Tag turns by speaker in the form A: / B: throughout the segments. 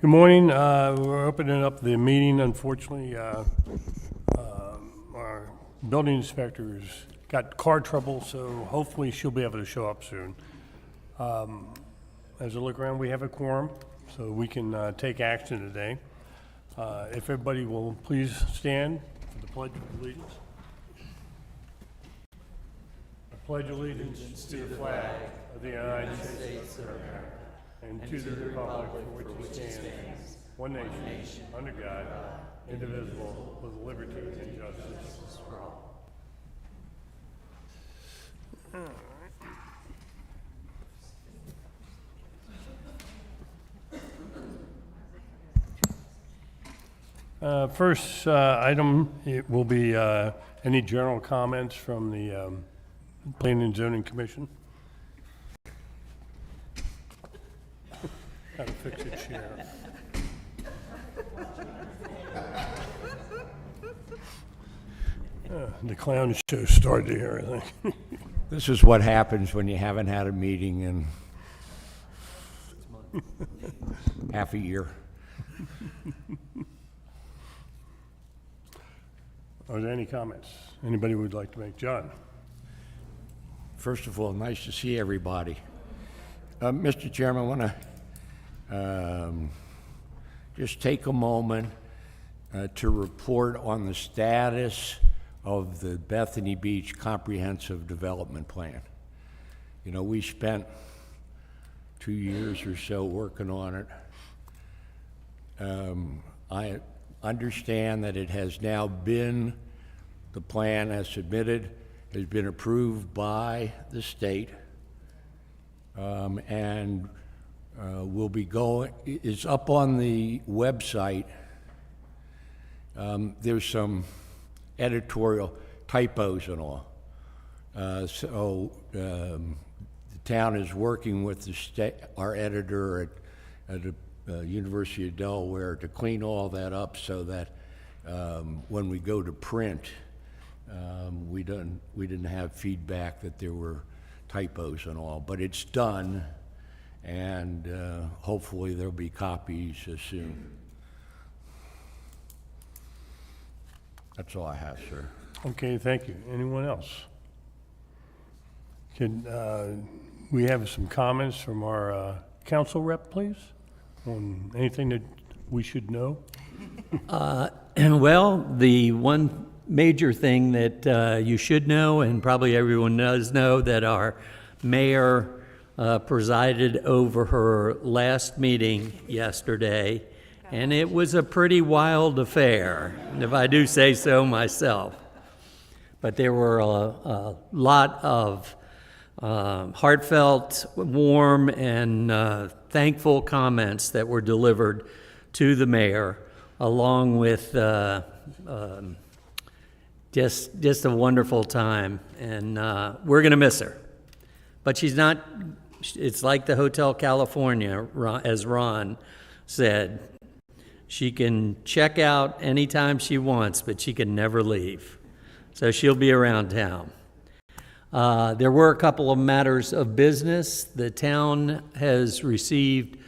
A: Good morning. We're opening up the meeting. Unfortunately, our building inspector's got car trouble, so hopefully she'll be able to show up soon. As I look around, we have a quorum, so we can take action today. If everybody will please stand for the Pledge of Allegiance. I pledge allegiance to the flag of the United States of America and to the republic for which it stands, one nation, under God, indivisible, with liberty and justice for all. First item, it will be any general comments from the Planning and Zoning Commission. How to fix a chair. The clown show started here, I think.
B: This is what happens when you haven't had a meeting in half a year.
A: Are there any comments anybody would like to make? John?
B: First of all, nice to see everybody. Mr. Chairman, I want to just take a moment to report on the status of the Bethany Beach Comprehensive Development Plan. You know, we spent 2 years or so working on it. I understand that it has now been, the plan as submitted, has been approved by the state, and will be going, it's up on the website. There's some editorial typos and all. So the town is working with the state, our editor at the University of Delaware, to clean all that up so that when we go to print, we didn't have feedback that there were typos and all. But it's done, and hopefully there'll be copies soon. That's all I have, sir.
A: Okay, thank you. Anyone else? Can we have some comments from our council rep, please, on anything that we should know?
C: Well, the one major thing that you should know, and probably everyone does know, that our mayor presided over her last meeting yesterday, and it was a pretty wild affair, if I do say so myself. But there were a lot of heartfelt, warm, and thankful comments that were delivered to the mayor, along with just a wonderful time. And we're going to miss her. But she's not, it's like the Hotel California, as Ron said. She can check out anytime she wants, but she can never leave. So she'll be around town. There were a couple of matters of business. The town has received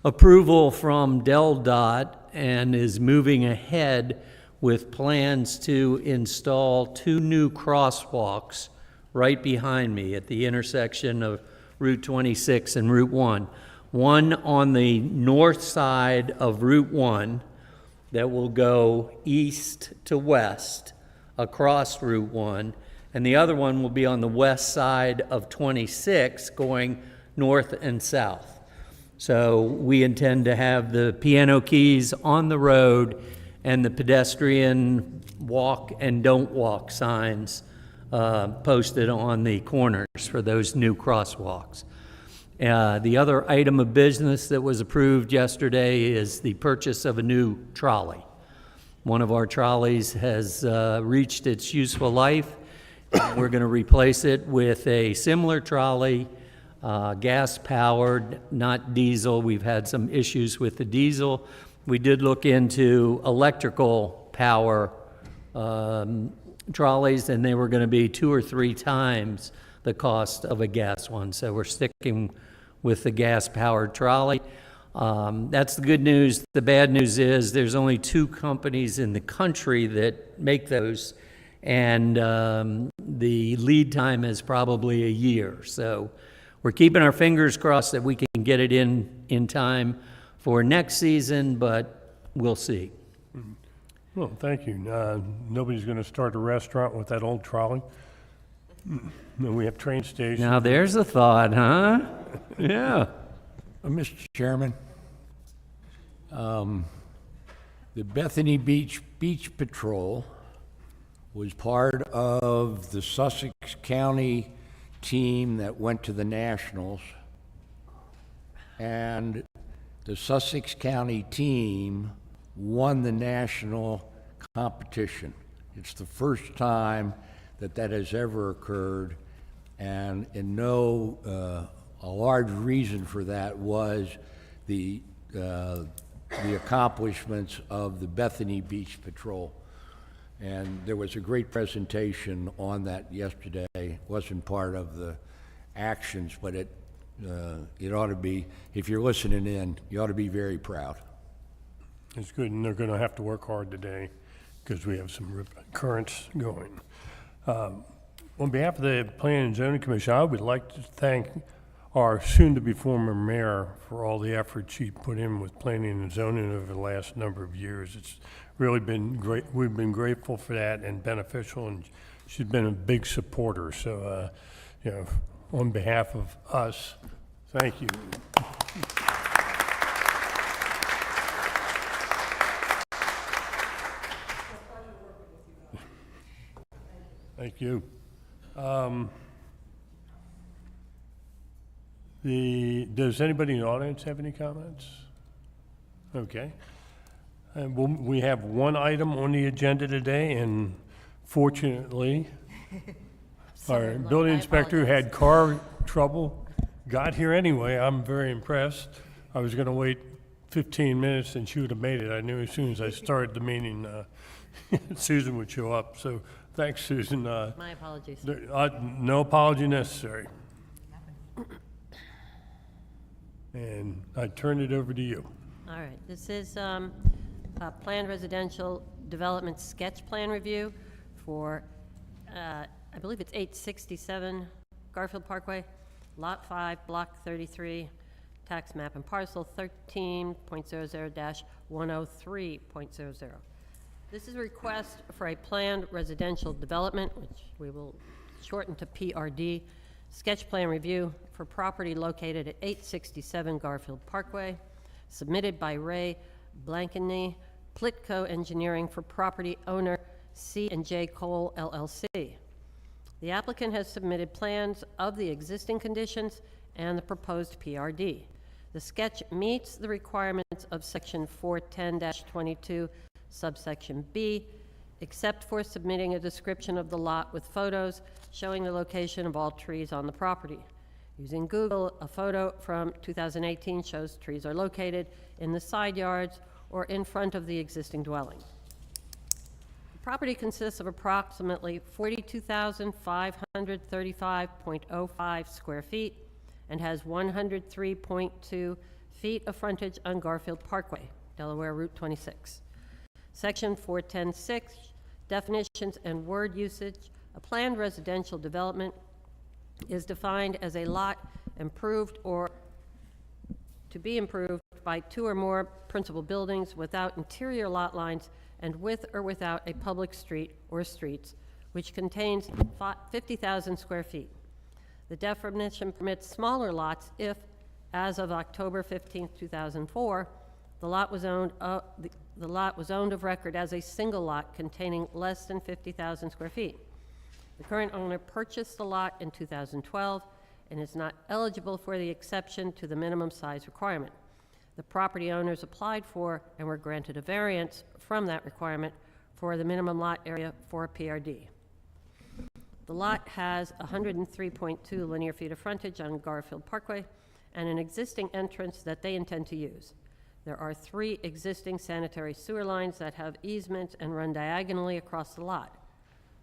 C: approval from DelDOT and is moving ahead with plans to install 2 new crosswalks right behind me at the intersection of Route 26 and Route 1. One on the north side of Route 1 that will go east to west across Route 1, and the other one will be on the west side of 26 going north and south. So we intend to have the piano keys on the road and the pedestrian walk and don't walk signs posted on the corners for those new crosswalks. The other item of business that was approved yesterday is the purchase of a new trolley. One of our trolleys has reached its useful life. We're going to replace it with a similar trolley, gas-powered, not diesel. We've had some issues with the diesel. We did look into electrical power trolleys, and they were going to be 2 or 3 times the cost of a gas one. So we're sticking with the gas-powered trolley. That's the good news. The bad news is there's only 2 companies in the country that make those, and the lead time is probably a year. So we're keeping our fingers crossed that we can get it in time for next season, but we'll see.
A: Well, thank you. Nobody's going to start a restaurant with that old trolley. And we have train stations.
C: Now there's a thought, huh? Yeah.
B: Mr. Chairman, the Bethany Beach Patrol was part of the Sussex County team that went to the Nationals, and the Sussex County team won the national competition. It's the first time that has ever occurred, and a large reason for that was the accomplishments of the Bethany Beach Patrol. And there was a great presentation on that yesterday. It wasn't part of the actions, but it ought to be, if you're listening in, you ought to be very proud.
A: It's good, and they're going to have to work hard today because we have some currents going. On behalf of the Planning and Zoning Commission, I would like to thank our soon-to-be former mayor for all the effort she put in with planning and zoning over the last number of years. It's really been great. We've been grateful for that and beneficial, and she's been a big supporter. So, on behalf of us, thank you. Thank you. Does anybody in the audience have any comments? Okay. And we have one item on the agenda today, and fortunately, our building inspector who had car trouble got here anyway. I'm very impressed. I was going to wait 15 minutes and she would have made it. I knew as soon as I started the meeting, Susan would show up. So thanks, Susan.
D: My apologies.
A: No apology necessary. And I turn it over to you.
D: All right, this is a planned residential development sketch plan review for, I believe it's 867 Garfield Parkway, Lot 5, Block 33, tax map and parcel 13.00-103.00. This is a request for a planned residential development, which we will shorten to PRD, sketch plan review for property located at 867 Garfield Parkway, submitted by Ray Blankeny, Plitco Engineering for property owner C&J Cole LLC. The applicant has submitted plans of the existing conditions and the proposed PRD. The sketch meets the requirements of section 410-22, subsection B, except for submitting a description of the lot with photos showing the location of all trees on the property. Using Google, a photo from 2018 shows trees are located in the side yards or in front of the existing dwelling. The property consists of approximately 42,535.05 square feet and has 103.2 feet of frontage on Garfield Parkway, Delaware Route 26. Section 410.6, definitions and word usage. A planned residential development is defined as a lot improved or to be improved by 2 or more principal buildings without interior lot lines and with or without a public street or streets, which contains 50,000 square feet. The definition permits smaller lots if, as of October 15, 2004, the lot was owned of record as a single lot containing less than 50,000 square feet. The current owner purchased the lot in 2012 and is not eligible for the exception to the minimum size requirement. The property owners applied for and were granted a variance from that requirement for the minimum lot area for a PRD. The lot has 103.2 linear feet of frontage on Garfield Parkway and an existing entrance that they intend to use. There are 3 existing sanitary sewer lines that have easements and run diagonally across the lot.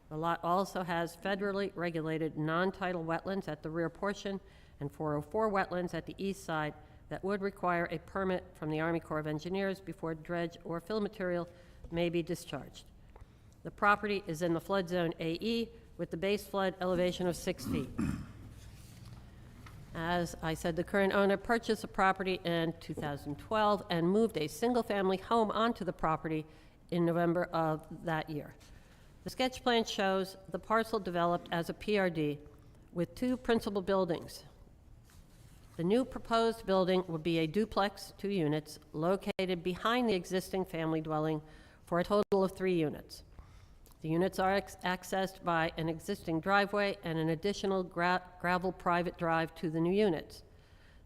D: The lot also has federally regulated non-tidal wetlands at the rear portion and 404 wetlands at the east side, that would require a permit from the Army Corps of Engineers before dredge or fill material may be discharged. The property is in the flood zone AE with the base flood elevation of 6 feet. As I said, the current owner purchased the property in 2012 and moved a single-family home onto the property in November of that year. The sketch plan shows the parcel developed as a PRD with 2 principal buildings. The new proposed building would be a duplex, 2 units, located behind the existing family dwelling for a total of 3 units. The units are accessed by an existing driveway and an additional gravel private drive to the new units.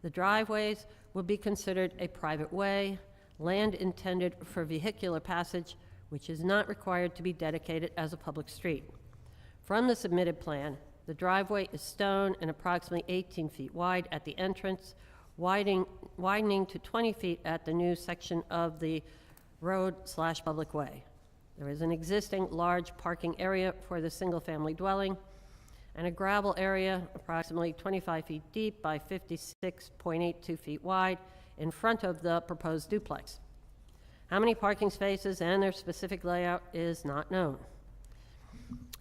D: The driveways would be considered a private way, land intended for vehicular passage, which is not required to be dedicated as a public street. From the submitted plan, the driveway is stone and approximately 18 feet wide at the entrance, widening to 20 feet at the new section of the road/public way. There is an existing large parking area for the single-family dwelling and a gravel area approximately 25 feet deep by 56.82 feet wide in front of the proposed duplex. How many parking spaces and their specific layout is not known.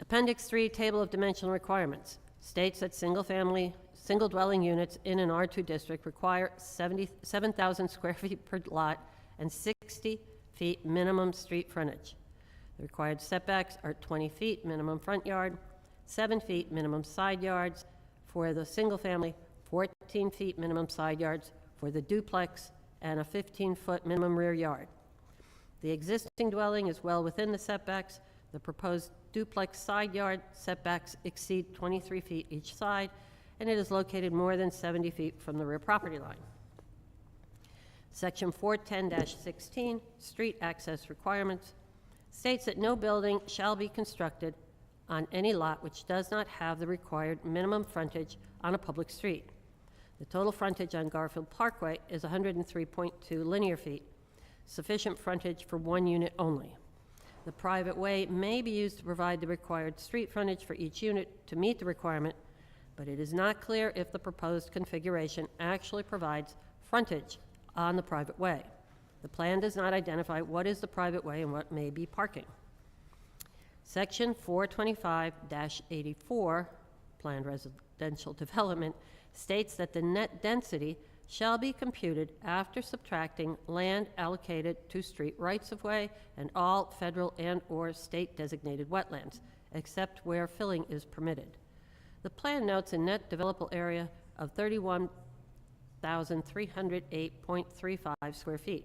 D: Appendix 3, Table of Dimensional Requirements, states that single dwelling units in an R2 district require 7,000 square feet per lot and 60 feet minimum street frontage. The required setbacks are 20 feet minimum front yard, 7 feet minimum side yards for the single family, 14 feet minimum side yards for the duplex, and a 15-foot minimum rear yard. The existing dwelling is well within the setbacks. The proposed duplex side yard setbacks exceed 23 feet each side, and it is located more than 70 feet from the rear property line. Section 410-16, Street Access Requirements, states that no building shall be constructed on any lot which does not have the required minimum frontage on a public street. The total frontage on Garfield Parkway is 103.2 linear feet, sufficient frontage for 1 unit only. The private way may be used to provide the required street frontage for each unit to meet the requirement, but it is not clear if the proposed configuration actually provides frontage on the private way. The plan does not identify what is the private way and what may be parking. Section 425-84, Planned Residential Development, states that the net density shall be computed after subtracting land allocated to street rights-of-way and all federal and/or state-designated wetlands, except where filling is permitted. The plan notes a net developable area of 31,308.35 square feet,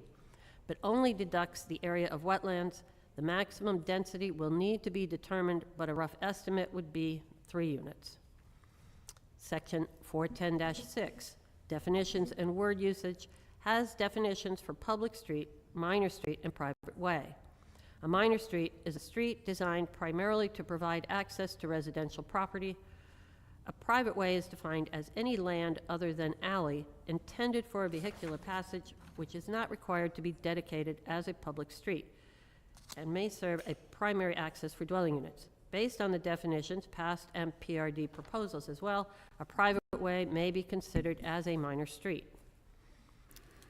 D: but only deducts the area of wetlands. The maximum density will need to be determined, but a rough estimate would be 3 units. Section 410-6, Definitions and Word Usage, has definitions for public street, minor street, and private way. A minor street is a street designed primarily to provide access to residential property. A private way is defined as any land other than alley intended for a vehicular passage, which is not required to be dedicated as a public street and may serve a primary access for dwelling units. Based on the definitions, past and PRD proposals as well, a private way may be considered as a minor street.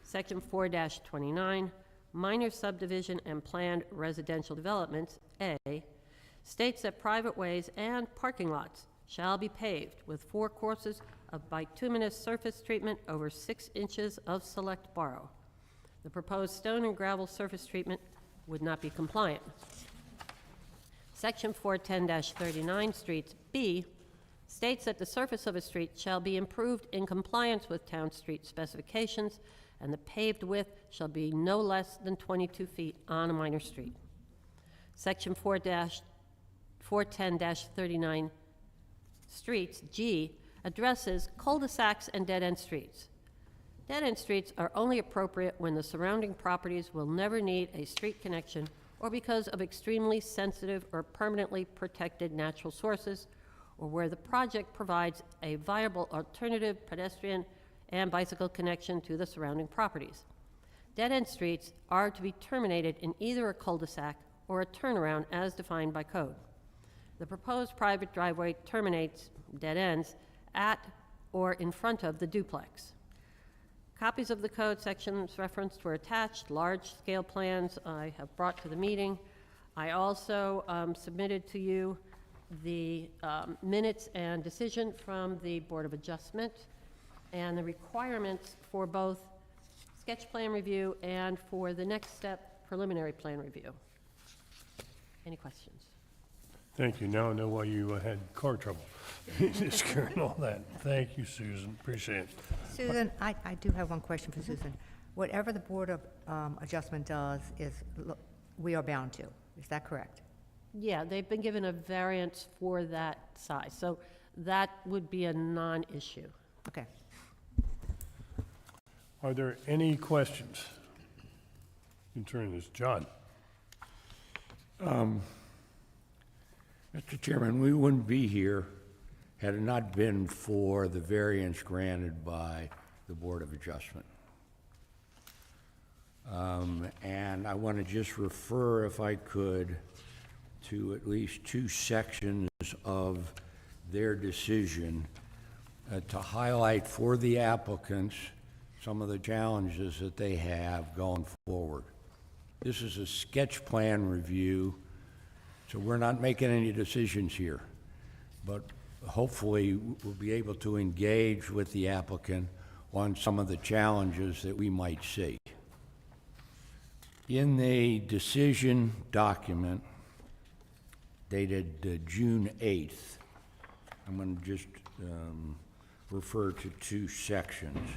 D: Section 4-29, Minor Subdivision and Planned Residential Developments, A, states that private ways and parking lots shall be paved with 4 courses of bituminous surface treatment over 6 inches of select borrow. The proposed stone and gravel surface treatment would not be compliant. Section 410-39, Streets, B, states that the surface of a street shall be improved in compliance with town street specifications, and the paved width shall be no less than 22 feet on a minor street. Section 410-39, Streets, G, addresses cul-de-sacs and dead-end streets. Dead-end streets are only appropriate when the surrounding properties will never need a street connection or because of extremely sensitive or permanently protected natural sources, or where the project provides a viable alternative pedestrian and bicycle connection to the surrounding properties. Dead-end streets are to be terminated in either a cul-de-sac or a turnaround as defined by code. The proposed private driveway terminates dead ends at or in front of the duplex. Copies of the code sections referenced were attached. Large-scale plans I have brought to the meeting. I also submitted to you the minutes and decision from the Board of Adjustment and the requirements for both sketch plan review and for the next step, preliminary plan review. Any questions?
A: Thank you. Now I know why you had car trouble. Just carrying all that. Thank you, Susan. Appreciate it.
E: Susan, I do have one question for Susan. Whatever the Board of Adjustment does is, we are bound to. Is that correct?
D: Yeah, they've been given a variance for that size, so that would be a non-issue.
E: Okay.
A: Are there any questions? Concerning this, John?
B: Mr. Chairman, we wouldn't be here had it not been for the variance granted by the Board of Adjustment. And I want to just refer, if I could, to at least two sections of their decision to highlight for the applicants some of the challenges that they have going forward. This is a sketch plan review, so we're not making any decisions here. But hopefully, we'll be able to engage with the applicant on some of the challenges that we might see. In the decision document dated June 8th, I'm going to just refer to two sections.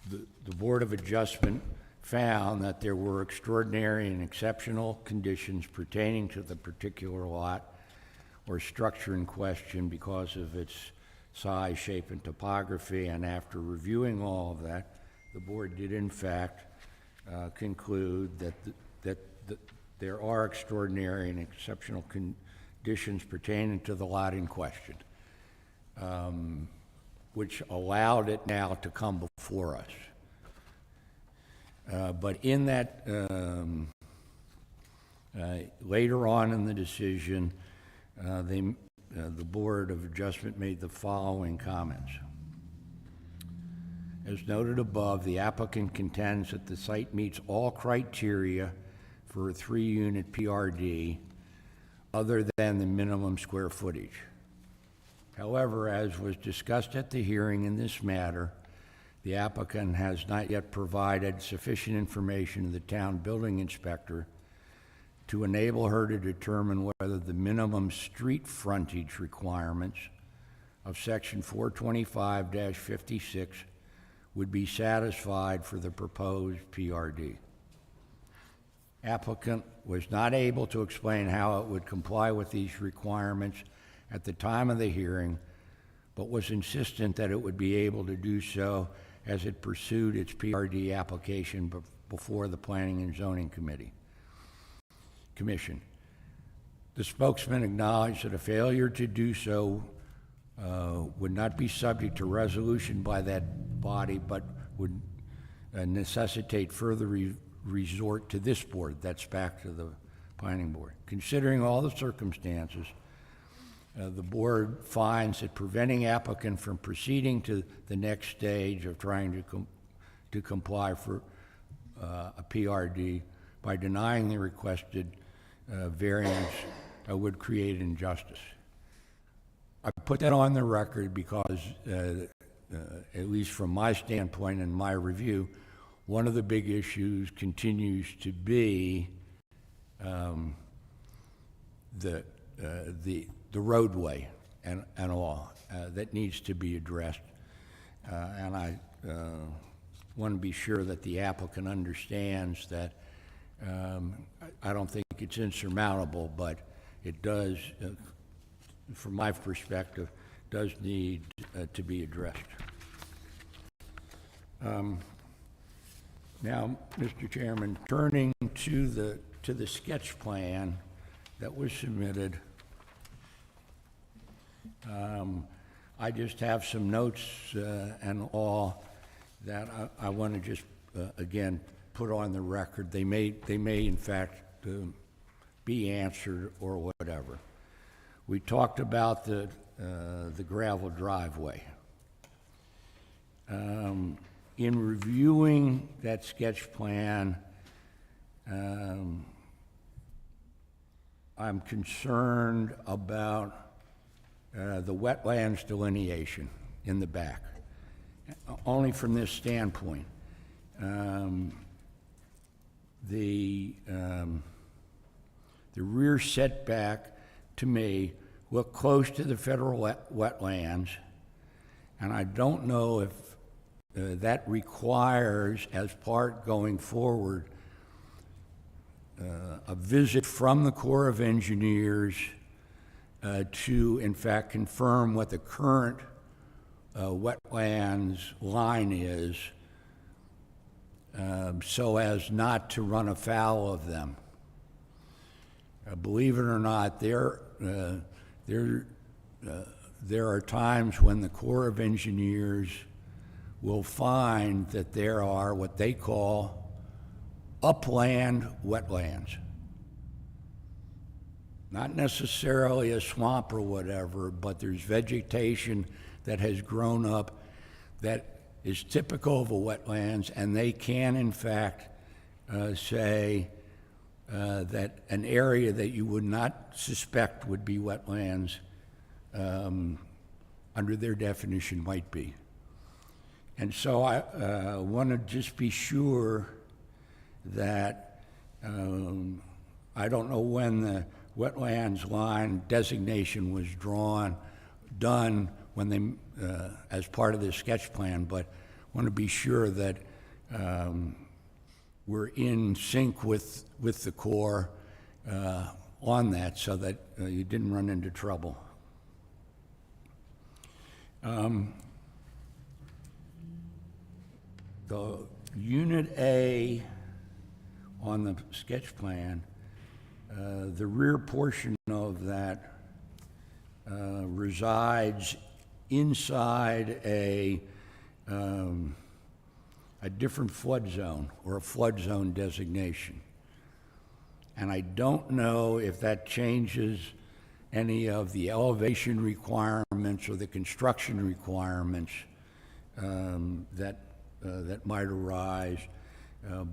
B: The Board of Adjustment found that there were extraordinary and exceptional conditions pertaining to the particular lot or structure in question because of its size, shape, and topography, and after reviewing all of that, the board did in fact conclude that there are extraordinary and exceptional conditions pertaining to the lot in question, which allowed it now to come before us. But in that, later on in the decision, the Board of Adjustment made the following comments. As noted above, the applicant contends that the site meets all criteria for a 3-unit PRD other than the minimum square footage. However, as was discussed at the hearing in this matter, the applicant has not yet provided sufficient information to the town building inspector to enable her to determine whether the minimum street frontage requirements of section 425-56 would be satisfied for the proposed PRD. Applicant was not able to explain how it would comply with these requirements at the time of the hearing, but was insistent that it would be able to do so as it pursued its PRD application before the Planning and Zoning Commission. The spokesman acknowledged that a failure to do so would not be subject to resolution by that body, but would necessitate further resort to this board. That's back to the planning board. Considering all the circumstances, the board finds that preventing applicant from proceeding to the next stage of trying to comply for a PRD by denying the requested variance would create injustice. I put that on the record because, at least from my standpoint and my review, one of the big issues continues to be the roadway and all that needs to be addressed. And I want to be sure that the applicant understands that I don't think it's insurmountable, but it does, from my perspective, does need to be addressed. Now, Mr. Chairman, turning to the sketch plan that was submitted, I just have some notes and all that I want to just again put on the record. They may in fact be answered or whatever. We talked about the the gravel driveway. In reviewing that sketch plan, I'm concerned about the wetlands delineation in the back, only from this standpoint. The rear setback, to me, looked close to the federal wetlands, and I don't know if that requires, as part going forward, a visit from the Corps of Engineers to, in fact, confirm what the current wetlands line is, so as not to run afoul of them. Believe it or not, there are times when the Corps of Engineers will find that there are what they call upland wetlands. Not necessarily a swamp or whatever, but there's vegetation that has grown up that is typical of a wetlands, and they can, in fact, say that an area that you would not suspect would be wetlands, under their definition, might be. And so I want to just be sure that I don't know when the wetlands line designation was done when they, as part of the sketch plan, but want to be sure that we're in sync with the Corps on that, so that you didn't run into trouble. The Unit A on the sketch plan, the rear portion of that resides inside a different flood zone, or a flood zone designation. And I don't know if that changes any of the elevation requirements or the construction requirements that might arise.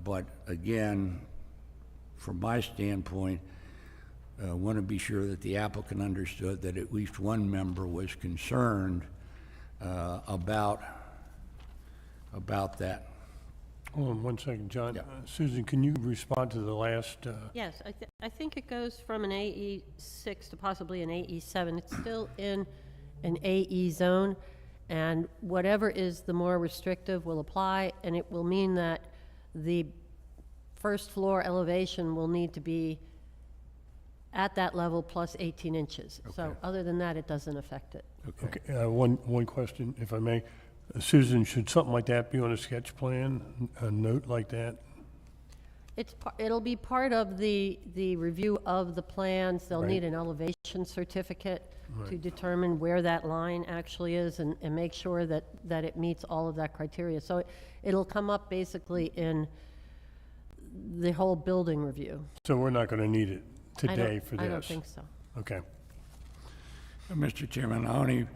B: But again, from my standpoint, I want to be sure that the applicant understood that at least one member was concerned about that.
A: Hold on one second, John.
B: Yeah.
A: Susan, can you respond to the last?
D: Yes, I think it goes from an AE6 to possibly an AE7. It's still in an AE zone, and whatever is the more restrictive will apply, and it will mean that the first floor elevation will need to be at that level plus 18 inches. So other than that, it doesn't affect it.
A: Okay, one question, if I may. Susan, should something like that be on a sketch plan, a note like that?
D: It'll be part of the review of the plans. They'll
A: Right.
D: need an elevation certificate to
A: Right.
D: determine where that line actually is and make sure that it meets all of that criteria. So it'll come up basically in the whole building review.
A: So we're not going to need it today for this?
D: I don't think so.
A: Okay.
B: Mr. Chairman, I only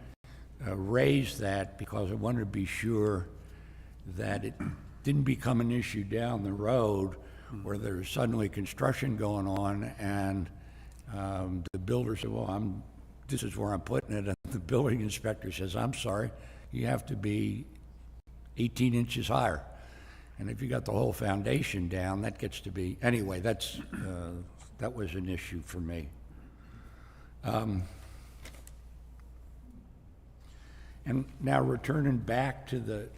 B: raised that because I wanted to be sure that it didn't become an issue down the road where there's suddenly construction going on and the builder said, well, this is where I'm putting it. And the building inspector says, I'm sorry, you have to be 18 inches higher. And if you got the whole foundation down, that gets to be, anyway, that was an issue for me. And now returning back to the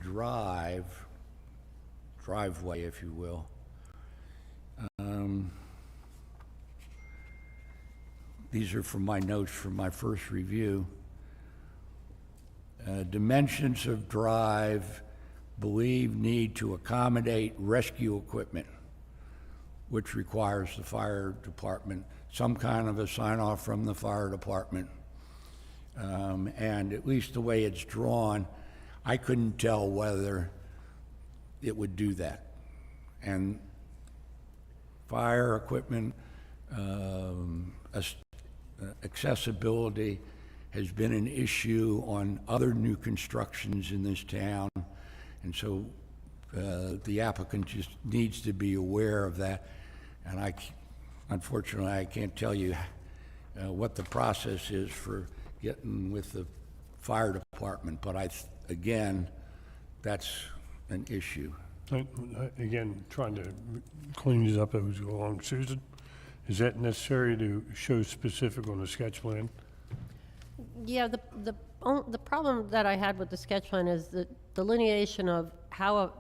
B: driveway, if you will. These are from my notes from my first review. Dimensions of drive believe need to accommodate rescue equipment, which requires the fire department, some kind of a sign-off from the fire department. And at least the way it's drawn, I couldn't tell whether it would do that. And fire equipment, accessibility, has been an issue on other new constructions in this town. And so the applicant just needs to be aware of that. And unfortunately, I can't tell you what the process is for getting with the fire department, but again, that's an issue.
A: Again, trying to clean these up as we go along. Susan, is that necessary to show specific on the sketch plan?
D: Yeah, the problem that I had with the sketch plan is the delineation of how a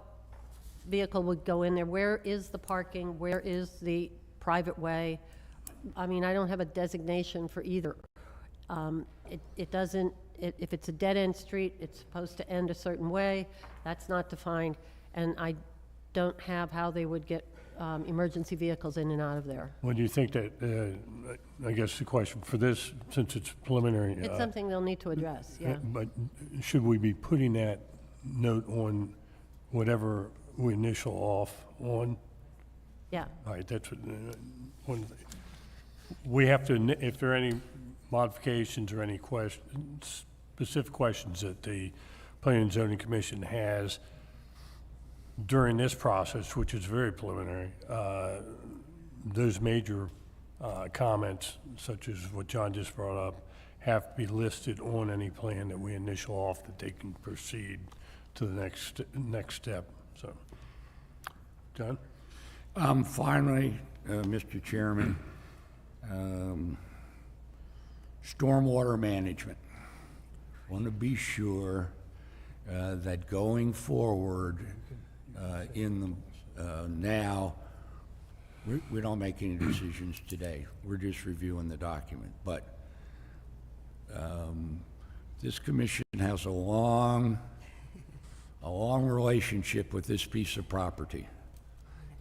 D: vehicle would go in there. Where is the parking? Where is the private way? I mean, I don't have a designation for either. It doesn't, if it's a dead-end street, it's supposed to end a certain way. That's not defined. And I don't have how they would get emergency vehicles in and out of there.
A: Well, do you think that, I guess the question for this, since it's preliminary.
D: It's something they'll need to address, yeah.
A: But should we be putting that note on whatever we initial off on?
D: Yeah,
A: All right, that's what, one, we have to, if there are any modifications or any questions, specific questions that the Planning and Zoning Commission has during this process, which is very preliminary, those major comments, such as what John just brought up, have to be listed on any plan that we initial off, that they can proceed to the next step, so. John?
B: Finally, Mr. Chairman, stormwater management. Want to be sure that going forward now, we don't make any decisions today. We're just reviewing the document. But this commission has a long relationship with this piece of property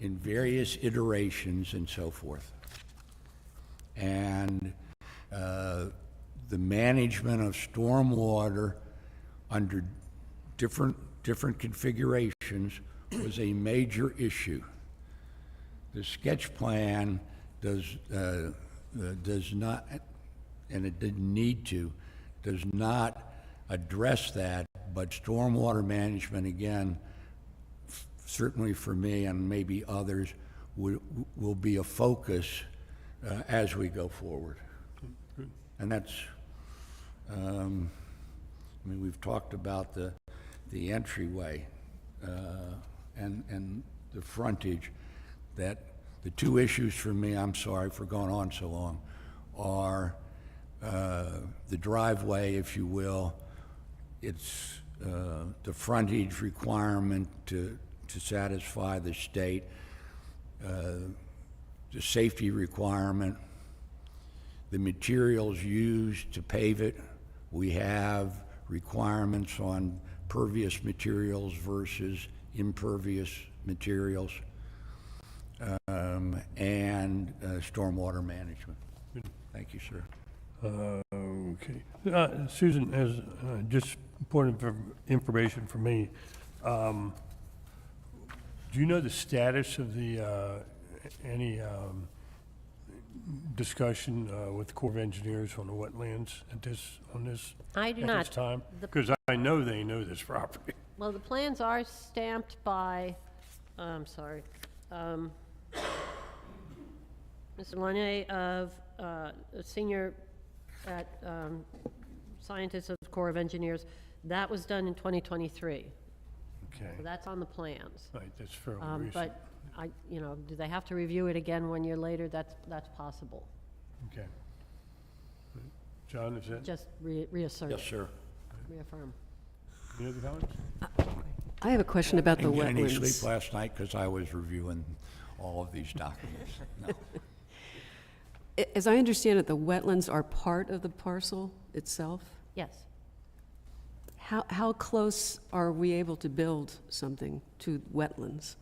B: in various iterations and so forth. And the management of stormwater under different configurations was a major issue. The sketch plan does not, and it didn't need to, does not address that, but stormwater management, again, certainly for me and maybe others, will be a focus as we go forward. And that's, I mean, we've talked about the entryway and the frontage. That the two issues for me, I'm sorry for going on so long, are the driveway, if you will. It's the frontage requirement to satisfy the state, the safety requirement, the materials used to pave it. We have requirements on pervious materials versus impervious materials, and stormwater management. Thank you, sir.
A: Okay. Susan, as just point of information for me, do you know the status of the, any discussion with the Corps of Engineers on the wetlands on this?
D: I do
A: At
D: not.
A: this time?
D: The-
A: Because I know they know this property.
D: Well, the plans are stamped by, I'm sorry, Mr. Lanier of, a senior at scientist of the Corps of Engineers. That was done in 2023.
A: Okay,
D: So that's on the plans.
A: right, that's fairly recent.
D: But do they have to review it again 1 year later? That's possible.
A: Okay. John, is that,
D: Just reassert
B: Yes,
D: it,
B: sir.
D: reaffirm.
A: any other comments?
F: I have a question about the
B: Didn't get any sleep
F: wetlands.
B: last night because I was reviewing all of these documents. No.
F: As I understand it, the wetlands are part of the parcel itself?
D: Yes.
F: How close are we able to build something to wetlands?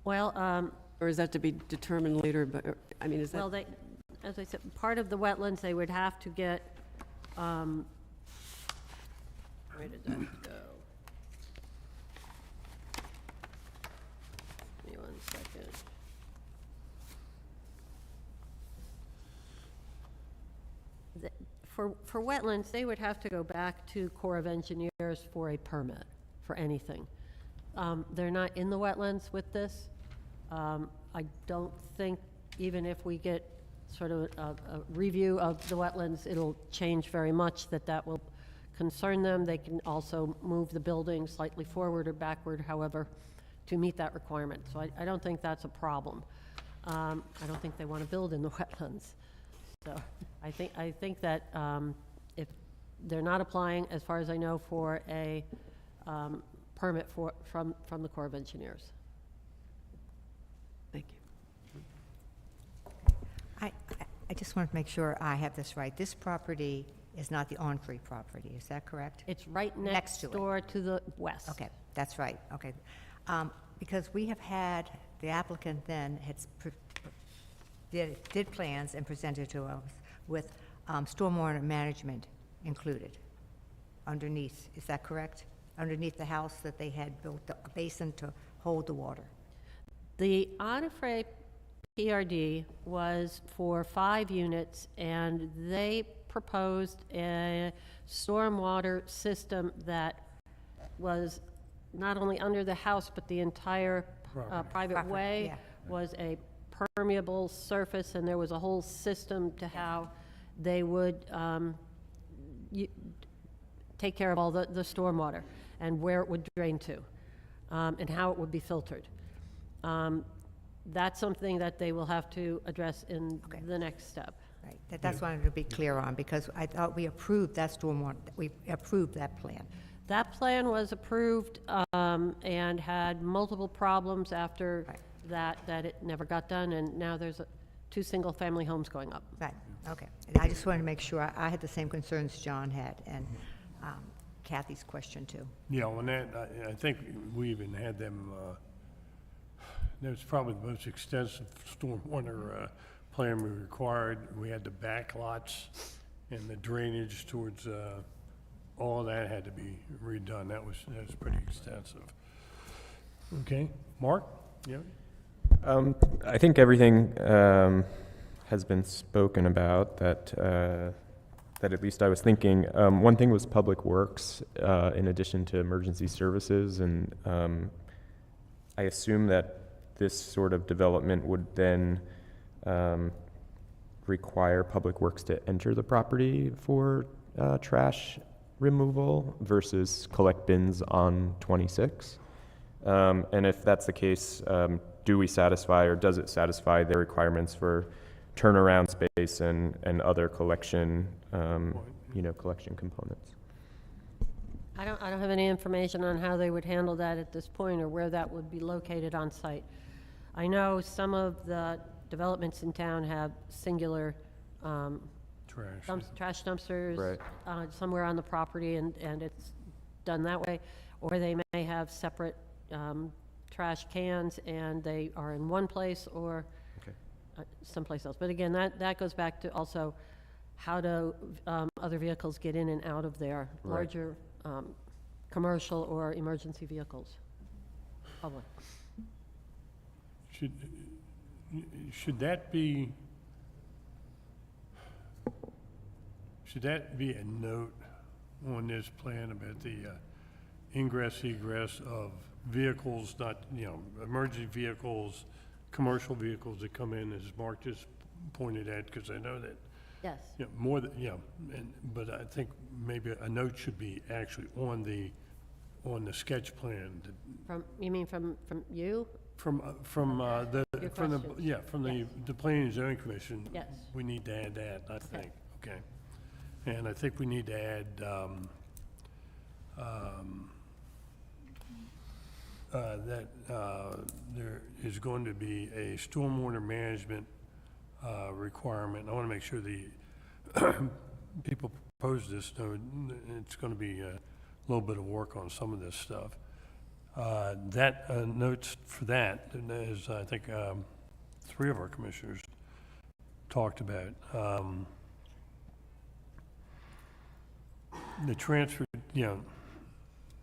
D: Well,
F: Or is that to be determined later, but, I mean, is
D: well,
F: that,
D: as I said, part of the wetlands, they would have to get, where did that go? Give me 1 second. For wetlands, they would have to go back to Corps of Engineers for a permit for anything. They're not in the wetlands with this. I don't think, even if we get sort of a review of the wetlands, it'll change very much, that will concern them. They can also move the building slightly forward or backward, however, to meet that requirement. So I don't think that's a problem. I don't think they want to build in the wetlands. So I think that if they're not applying, as far as I know, for a permit from the Corps of Engineers.
F: Thank you.
E: I just want to make sure I have this right. This property is not the Onfrey property, is that correct?
D: It's right
E: Next
D: next
E: to it.
D: door to the west.
E: Okay, that's right, okay. Because we have had, the applicant then did plans and presented to us with stormwater management included underneath, is that correct? Underneath the house that they had built a basin to hold the water.
D: The Onfray PRD was for 5 units, and they proposed a stormwater system that was not only under the house, but the entire private
E: Property,
D: way
E: yeah.
D: was a permeable surface, and there was a whole system to how they would take care of all the stormwater and where it would drain to, and how it would be filtered. That's something that they will have to address in
E: Okay.
D: the next step.
E: Right, that's what I wanted to be clear on, because I thought we approved that stormwater, we approved that plan.
D: That plan was approved and had multiple problems after
E: Right.
D: that it never got done, and now there's 2 single-family homes going up.
E: Right, okay. And I just wanted to make sure, I had the same concerns John had, and Kathy's question too.
A: Yeah, on that, I think we even had them, that was probably the most extensive stormwater plan we required. We had the back lots and the drainage towards, all that had to be redone. That was pretty extensive. Okay, Mark? Yeah?
G: I think everything has been spoken about that at least I was thinking. One thing was public works in addition to emergency services, and I assume that this sort of development would then require public works to enter the property for trash removal versus collect bins on 26. And if that's the case, do we satisfy, or does it satisfy the requirements for turnaround space and other collection, collection components?
D: I don't have any information on how they would handle that at this point, or where that would be located on site. I know some of the developments in town have singular
A: Trash.
D: trash dumpsters
G: Right.
D: somewhere on the property, and it's done that way. Or they may have separate trash cans, and they are in one place or
G: Okay.
D: someplace else. But again, that goes back to also how do other vehicles get in and out of there,
G: Right.
D: larger commercial or emergency vehicles. Public.
A: Should that be a note on this plan about the ingress, egress of vehicles, not, emergency vehicles, commercial vehicles that come in, as Mark just pointed out, because I know that,
D: Yes.
A: more than, but I think maybe a note should be actually on the sketch plan that
D: You mean from you?
A: From the,
D: Your
A: from the,
D: questions.
A: yeah, from the Planning and Zoning Commission.
D: Yes.
A: We need to add that, I think, okay. And I think we need to add, that there is going to be a stormwater management requirement. I want to make sure the people propose this know it's going to be a little bit of work on some of this stuff. That notes for that, and as I think 3 of our commissioners talked about, the transfer,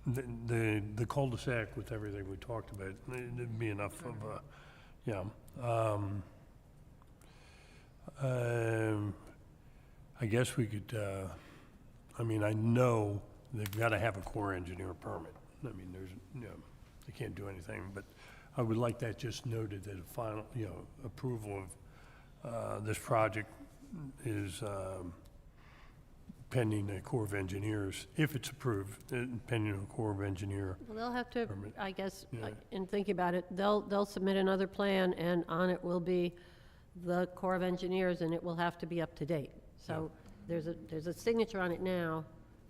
A: the cul-de-sac with everything we talked about, it'd be enough of a, I I guess we could, I mean, I know they've got to have a Corps engineer permit. I mean, there's, they can't do anything, but I would like that just noted that a final, approval of this project is pending the Corps of Engineers, if it's approved, pending a Corps of Engineer.
D: Well, they'll have to,
A: Permit.
D: I guess,
A: Yeah.
D: in thinking about it, they'll submit another plan, and on it will be the Corps of Engineers, and it will have to be up to date. So there's a signature on it now,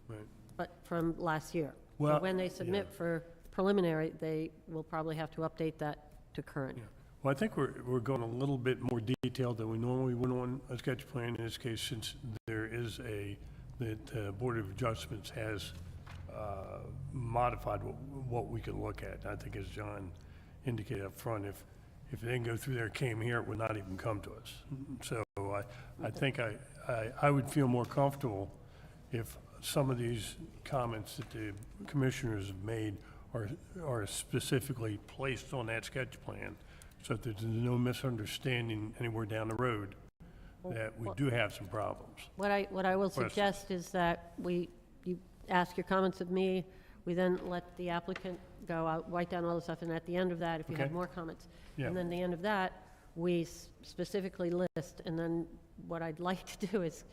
A: Right.
D: but from last year. So
A: Well,
D: when they submit
A: yeah.
D: for preliminary, they will probably have to update that to current.
A: Well, I think we're going a little bit more detailed than we normally would on a sketch plan in this case, since there is that Board of Adjustments has modified what we can look at. I think as John indicated up front, if they didn't go through there, came here, it would not even come to us. So I think I would feel more comfortable if some of these comments that the commissioners have made are specifically placed on that sketch plan, so that there's no misunderstanding anywhere down the road that we do have some problems.
D: What I will
A: Questions?
D: suggest is that you ask your comments of me, we then let the applicant go out, write down all the stuff, and at the end of that, if you have
A: Okay.
D: more comments.
A: Yeah.
D: And then the end of that, we specifically list, and then what I'd like to do is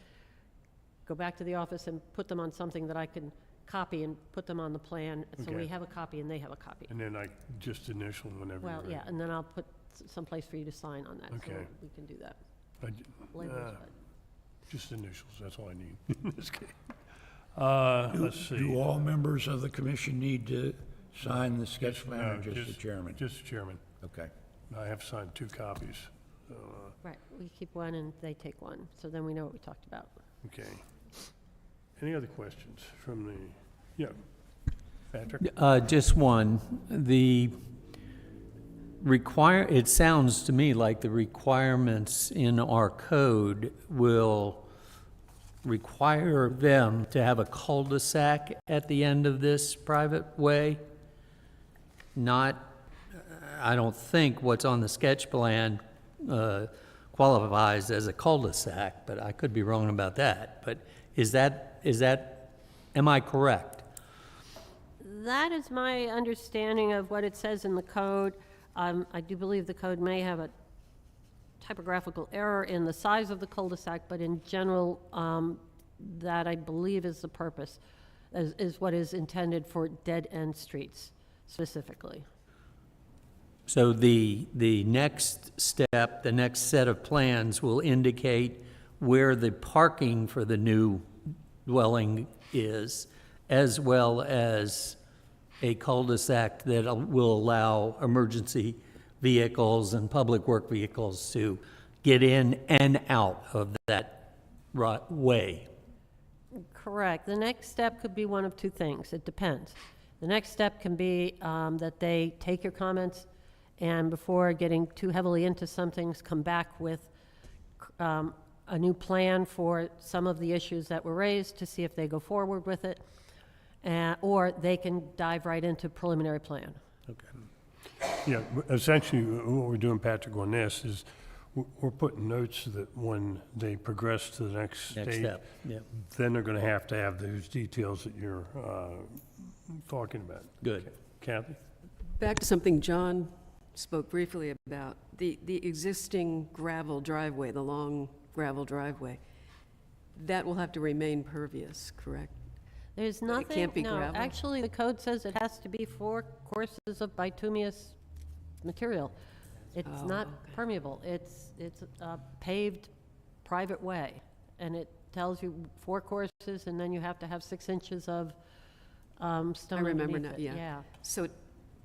D: go back to the office and put them on something that I can copy and put them on the plan, so we
A: Okay.
D: have a copy and they have a copy.
A: And then I just initial whenever
D: Well,
A: you're
D: yeah,
A: ready.
D: and then I'll put someplace for you to sign on that, so
A: Okay.
D: we can do that.
A: I-
D: Labels, but-
A: Just initials, that's all I need in this case. Let's see.
B: Do all members of the commission need to sign the sketch plan, or
A: No,
B: just the chairman?
A: Just the chairman.
B: Okay.
A: I have signed 2 copies. So,
D: Right, we keep one and they take one, so then we know what we talked about.
A: okay. Any other questions from the, yeah, Patrick?
C: Just one. It sounds to me like the requirements in our code will require them to have a cul-de-sac at the end of this private way. Not, I don't think what's on the sketch plan qualifies as a cul-de-sac, but I could be wrong about that. But am I correct?
D: That is my understanding of what it says in the code. I do believe the code may have a typographical error in the size of the cul-de-sac, but in general, that I believe is the purpose, is what is intended for dead-end streets specifically.
C: So the next step, the next set of plans will indicate where the parking for the new dwelling is, as well as a cul-de-sac that will allow emergency vehicles and public work vehicles to get in and out of that way.
D: Correct. The next step could be one of 2 things. It depends. The next step can be that they take your comments and before getting too heavily into some things, come back with a new plan for some of the issues that were raised to see if they go forward with it, or they can dive right into preliminary plan.
A: Yeah, essentially, what we're doing, Patrick, on this is we're putting notes that when they progress to the next
C: Next
A: stage,
C: step, yeah.
A: then they're going to have those details that you're talking about.
C: Good.
A: Kathy?
F: Back to something John spoke briefly about, the existing gravel driveway, the long gravel driveway, that will have to remain pervious, correct?
D: There's
F: it
D: nothing,
F: can't be
D: no,
F: gravel?
D: actually, the code says it has to be 4 courses of bituminous material. It's
F: Oh,
D: not
F: okay.
D: permeable. It's a paved private way, and it tells you 4 courses, and then you have to have 6 inches of stone
F: I remember
D: underneath
F: now,
D: it.
F: yeah. So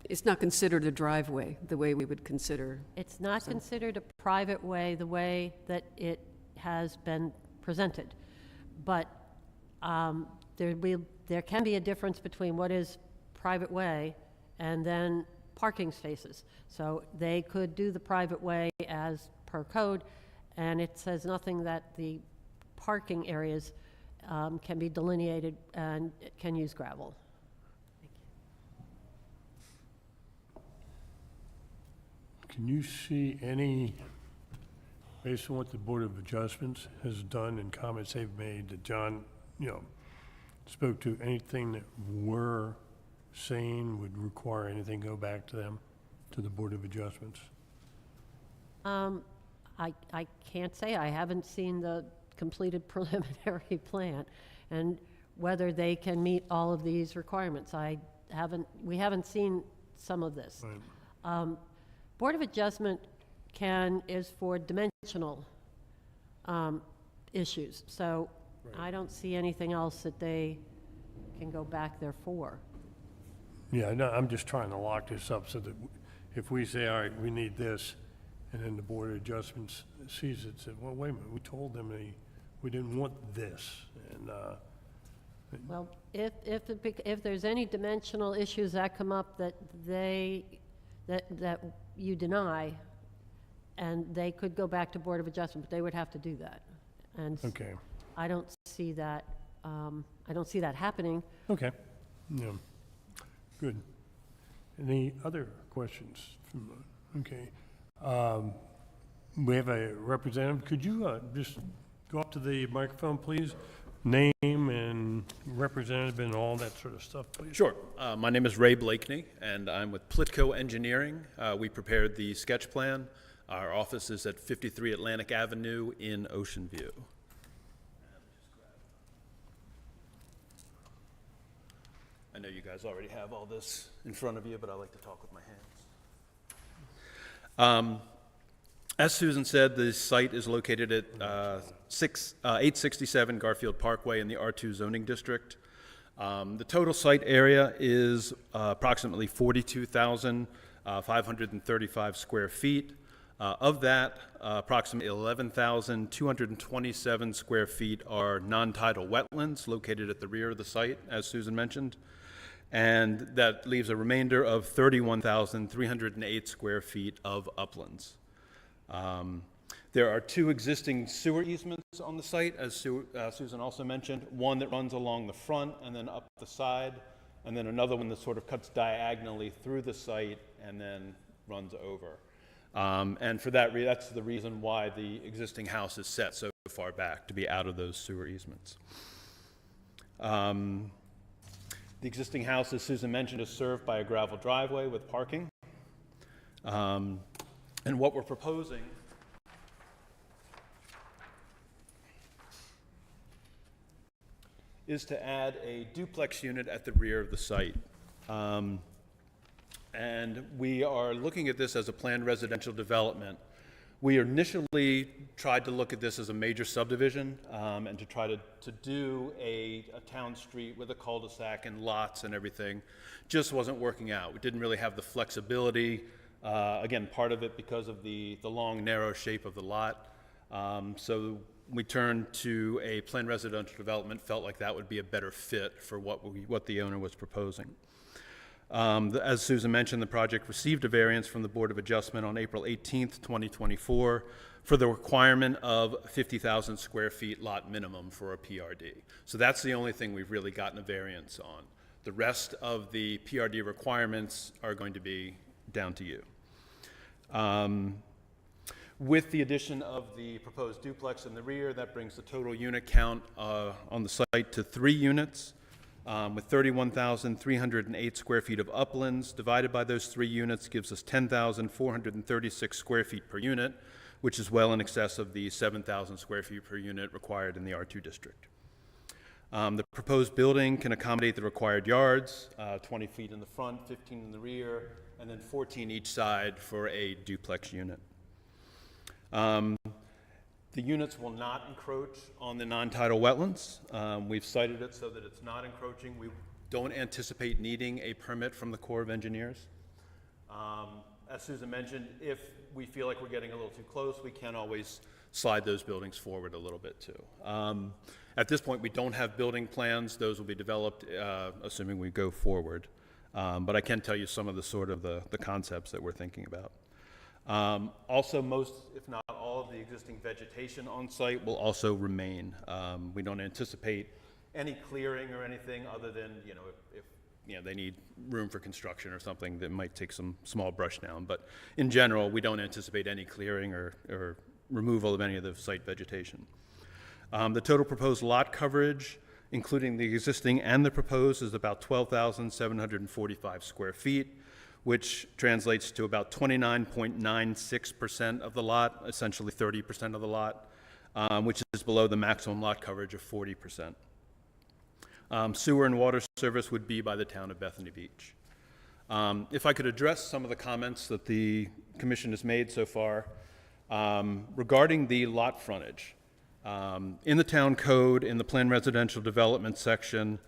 F: it's not considered a driveway, the way we would consider,
D: It's not considered a private way, the way that it has been presented. But there can be a difference between what is private way and then parking spaces. So they could do the private way as per code, and it says nothing that the parking areas can be delineated and can use gravel.
A: Can you see any based on what the Board of Adjustments has done and comments they've made, that John, spoke to, anything that we're saying would require anything go back to them, to the Board of Adjustments?
D: I can't say. I haven't seen the completed preliminary plan, and whether they can meet all of these requirements. We haven't seen some of this.
A: Right.
D: Board of Adjustment is for dimensional issues, so I don't see anything else that they can go back there for.
A: Yeah, no, I'm just trying to lock this up so that if we say, all right, we need this, and then the Board of Adjustments sees it, said, well, wait a minute, we told them we didn't want this, and,
D: Well, if there's any dimensional issues that come up that you deny, and they could go back to Board of Adjustment, but they would have to do that. And
A: okay,
D: I don't see that, happening.
A: okay, yeah, good. Any other questions? Okay. We have a representative. Could you just go up to the microphone, please? Name and representative and all that sort of stuff, please.
H: Sure. My name is Ray Blakeney, and I'm with Plitco Engineering. We prepared the sketch plan. Our office is at 53 Atlantic Avenue in Ocean View. I know you guys already have all this in front of you, but I like to talk with my hands. As Susan said, the site is located at 867 Garfield Parkway in the R2 zoning district. The total site area is approximately 42,535 square feet. Of that, approximately 11,227 square feet are non-tidal wetlands located at the rear of the site, as Susan mentioned. And that leaves a remainder of 31,308 square feet of uplands. There are two existing sewer easements on the site, as Susan also mentioned. One that runs along the front and then up the side, and then another one that sort of cuts diagonally through the site and then runs over. And for that, that's the reason why the existing house is set so far back, to be out of those sewer easements. The existing house, as Susan mentioned, is served by a gravel driveway with parking. And what we're proposing is to add a duplex unit at the rear of the site. And we are looking at this as a planned residential development. We initially tried to look at this as a major subdivision and to try to do a town street with a cul-de-sac and lots and everything. Just wasn't working out. We didn't really have the flexibility. Again, part of it because of the long, narrow shape of the lot. So we turned to a planned residential development, felt like that would be a better fit for what the owner was proposing. As Susan mentioned, the project received a variance from the Board of Adjustment on April 18th, 2024 for the requirement of 50,000 square feet lot minimum for a PRD. So that's the only thing we've really gotten a variance on. The rest of the PRD requirements are going to be down to you. With the addition of the proposed duplex in the rear, that brings the total unit count on the site to 3 units. With 31,308 square feet of uplands, divided by those 3 units gives us 10,436 square feet per unit, which is well in excess of the 7,000 square feet per unit required in the R2 district. The proposed building can accommodate the required yards, 20 feet in the front, 15 in the rear, and then 14 each side for a duplex unit. The units will not encroach on the non-tidal wetlands. We've cited it so that it's not encroaching. We don't anticipate needing a permit from the Corps of Engineers. As Susan mentioned, if we feel like we're getting a little too close, we can always slide those buildings forward a little bit too. At this point, we don't have building plans. Those will be developed assuming we go forward. But I can tell you some of the concepts that we're thinking about. Also, most, if not all, of the existing vegetation on site will also remain. We don't anticipate any clearing or anything other than, if they need room for construction or something that might take some small brush down. But in general, we don't anticipate any clearing or removal of any of the site vegetation. The total proposed lot coverage, including the existing and the proposed, is about 12,745 square feet, which translates to about 29.96% of the lot, essentially 30% of the lot, which is below the maximum lot coverage of 40%. Sewer and water service would be by the town of Bethany Beach. If I could address some of the comments that the commission has made so far regarding the lot frontage. In the town code, in the planned residential development section,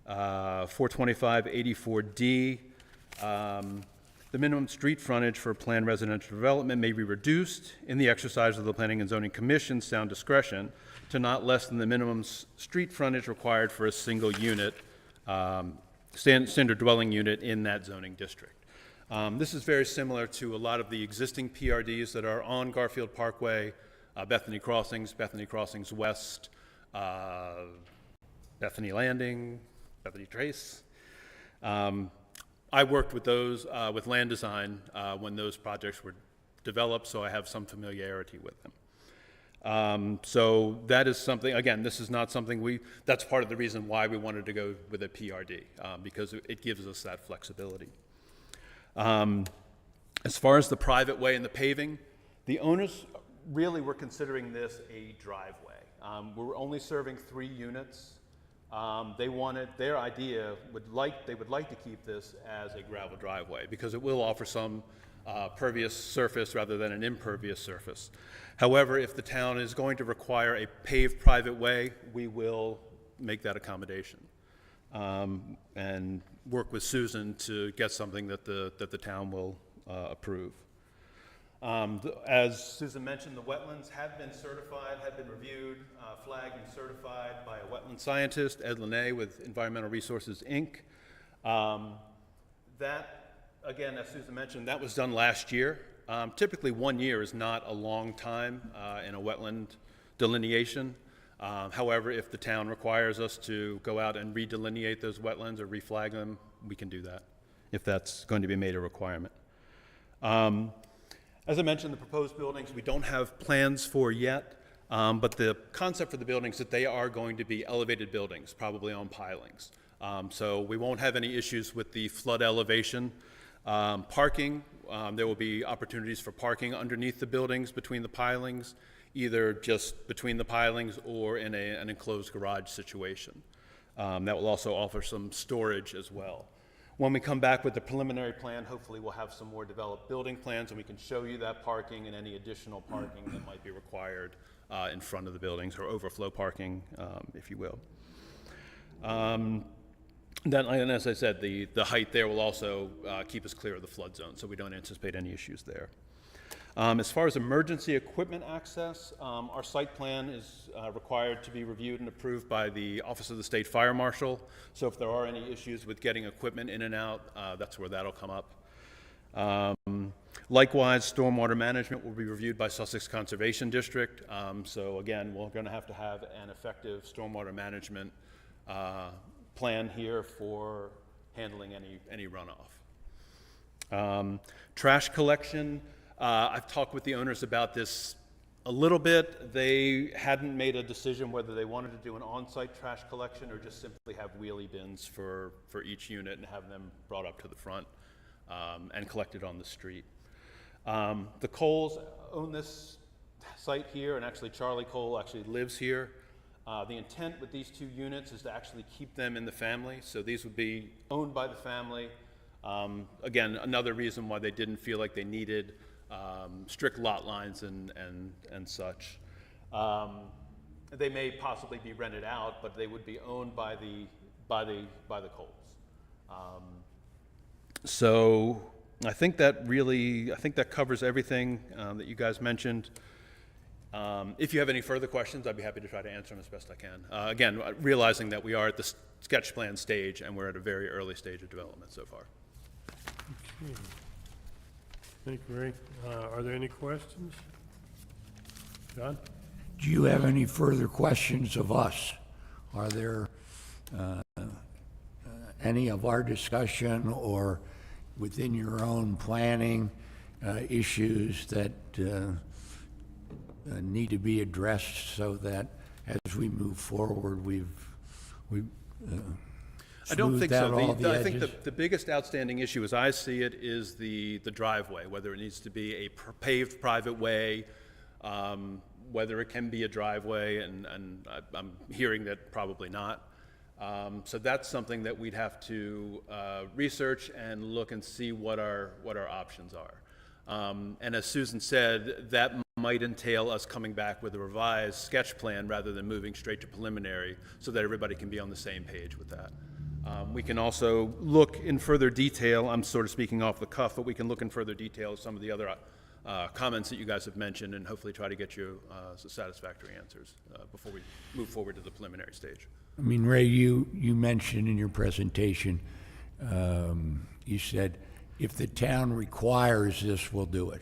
H: 425-84D, the minimum street frontage for planned residential development may be reduced in the exercise of the Planning and Zoning Commission's sound discretion to not less than the minimum street frontage required for a single unit, standard dwelling unit in that zoning district. This is very similar to a lot of the existing PRDs that are on Garfield Parkway, Bethany Crossings West, Bethany Landing, Bethany Trace. I worked with those, with Land Design when those projects were developed, so I have some familiarity with them. So that is something, again, this is not something that's part of the reason why we wanted to go with a PRD, because it gives us that flexibility. As far as the private way and the paving, the owners really were considering this a driveway. We're only serving 3 units. They wanted, their idea they would like to keep this as a gravel driveway because it will offer some pervious surface rather than an impervious surface. However, if the town is going to require a paved private way, we will make that accommodation and work with Susan to get something that the town will approve. As Susan mentioned, the wetlands have been certified, have been reviewed, flagged and certified by a wetland scientist, Ed Linné with Environmental Resources, Inc. That, again, as Susan mentioned, that was done last year. Typically 1 year is not a long time in a wetland delineation. However, if the town requires us to go out and redelineate those wetlands or reflag them, we can do that if that's going to be made a requirement. As I mentioned, the proposed buildings we don't have plans for yet, but the concept for the buildings is that they are going to be elevated buildings, probably on pilings. So we won't have any issues with the flood elevation. Parking, there will be opportunities for parking underneath the buildings between the pilings, either just between the pilings or in an enclosed garage situation. That will also offer some storage as well. When we come back with the preliminary plan, hopefully we'll have some more developed building plans and we can show you that parking and any additional parking that might be required in front of the buildings, or overflow parking, if you will. Then, and as I said, the height there will also keep us clear of the flood zone, so we don't anticipate any issues there. As far as emergency equipment access, our site plan is required to be reviewed and approved by the Office of the State Fire Marshal. So if there are any issues with getting equipment in and out, that's where that'll come up. Likewise, stormwater management will be reviewed by Sussex Conservation District. So again, we're going to have an effective stormwater management plan here for handling any runoff. Trash collection. I've talked with the owners about this a little bit. They hadn't made a decision whether they wanted to do an on-site trash collection or just simply have wheelie bins for each unit and have them brought up to the front and collected on the street. The Coles own this site here, and actually Charlie Cole actually lives here. The intent with these 2 units is to actually keep them in the family, so these would be owned by the family. Again, another reason why they didn't feel like they needed strict lot lines and such. They may possibly be rented out, but they would be owned by the Coles. So I think that covers everything that you guys mentioned. If you have any further questions, I'd be happy to try to answer them as best I can. Again, realizing that we are at the sketch plan stage and we're at a very early stage of development so far.
A: Okay. Thank you, Ray. Are there any questions? John?
B: Do you have any further questions of us? Are there any of our discussion or within your own planning issues that need to be addressed so that as we move forward, we've
H: I don't think
B: smoothed out
H: so.
B: all the
H: I think
B: edges?
H: the biggest outstanding issue, as I see it, is the driveway, whether it needs to be a paved private way, whether it can be a driveway, and I'm hearing that probably not. So that's something that we'd have to research and look and see what our options are. And as Susan said, that might entail us coming back with a revised sketch plan rather than moving straight to preliminary, so that everybody can be on the same page with that. We can also look in further detail, I'm sort of speaking off the cuff, but we can look in further detail at some of the other comments that you guys have mentioned, and hopefully try to get you some satisfactory answers before we move forward to the preliminary stage.
B: I mean, Ray, you mentioned in your presentation, you said, if the town requires this, we'll do it.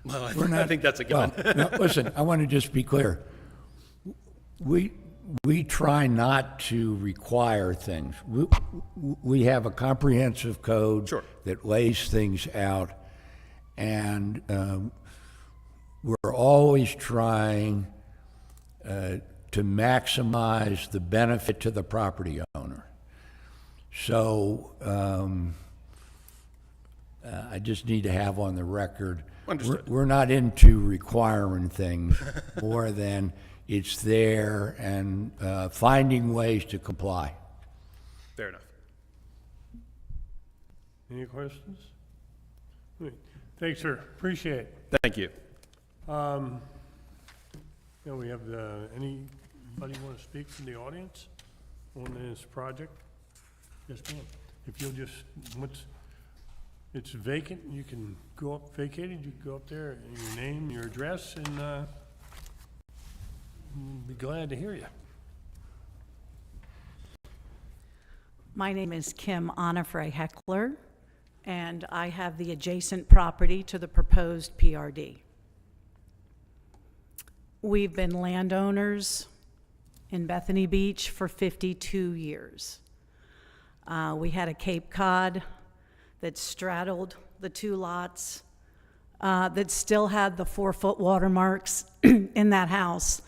H: Well, I
B: We're
H: think that's a given.
B: Well, no, listen, I want to just be clear. We try not to require things. We have a comprehensive code
H: Sure.
B: that lays things out, and we're always trying to maximize the benefit to the property owner. So I just need to have on the record,
H: Understood.
B: we're not into requiring things more than it's there and finding ways to comply.
H: Fair enough.
A: Any questions? Great. Thanks, sir. Appreciate it.
H: Thank you.
A: Yeah, we have anybody want to speak from the audience on this project? Yes, ma'am. If you'll just, it's vacant, you can go up, vacated, you can go up there, and your name, your address, and we'll be glad to hear you.
I: My name is Kim Onifray Heckler, and I have the adjacent property to the proposed PRD. We've been landowners in Bethany Beach for 52 years. We had a Cape Cod that straddled the two lots, that still had the 4-foot watermarks in that house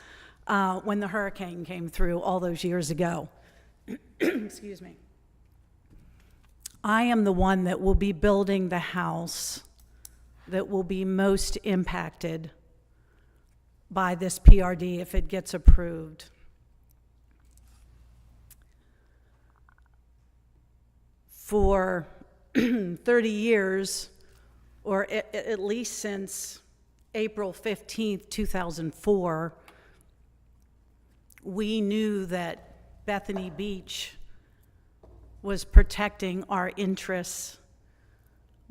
I: when the hurricane came through all those years ago. Excuse me. I am the one that will be building the house that will be most impacted by this PRD if it gets approved. For 30 years, or at least since April 15th, 2004, we knew that Bethany Beach was protecting our interests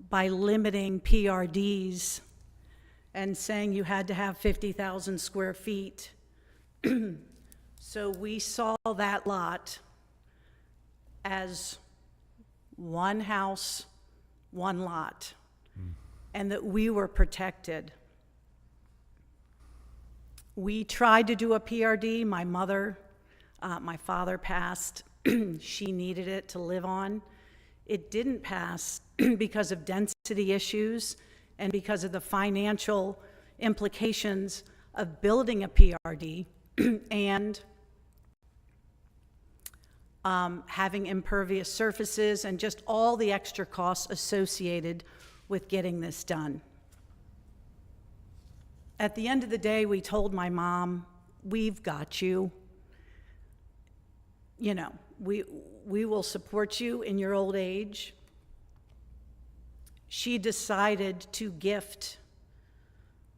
I: by limiting PRDs and saying you had to have 50,000 square feet. So we saw that lot as one house, one lot, and that we were protected. We tried to do a PRD. My father passed. She needed it to live on. It didn't pass because of density issues and because of the financial implications of building a PRD and having impervious surfaces and just all the extra costs associated with getting this done. At the end of the day, we told my mom, we've got you. You know, we will support you in your old age. She decided to gift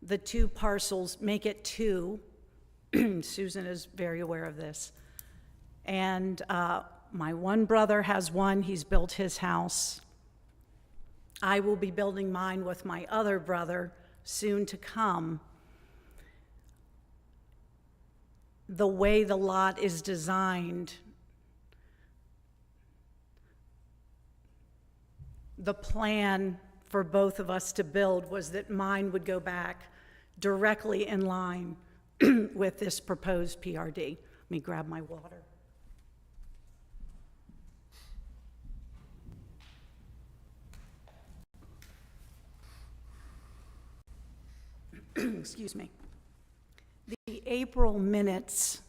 I: the two parcels, make it two. Susan is very aware of this. And my one brother has one, he's built his house. I will be building mine with my other brother soon to come. The way the lot is designed, the plan for both of us to build was that mine would go back directly in line with this proposed PRD. Let me grab my water. Excuse me. April minutes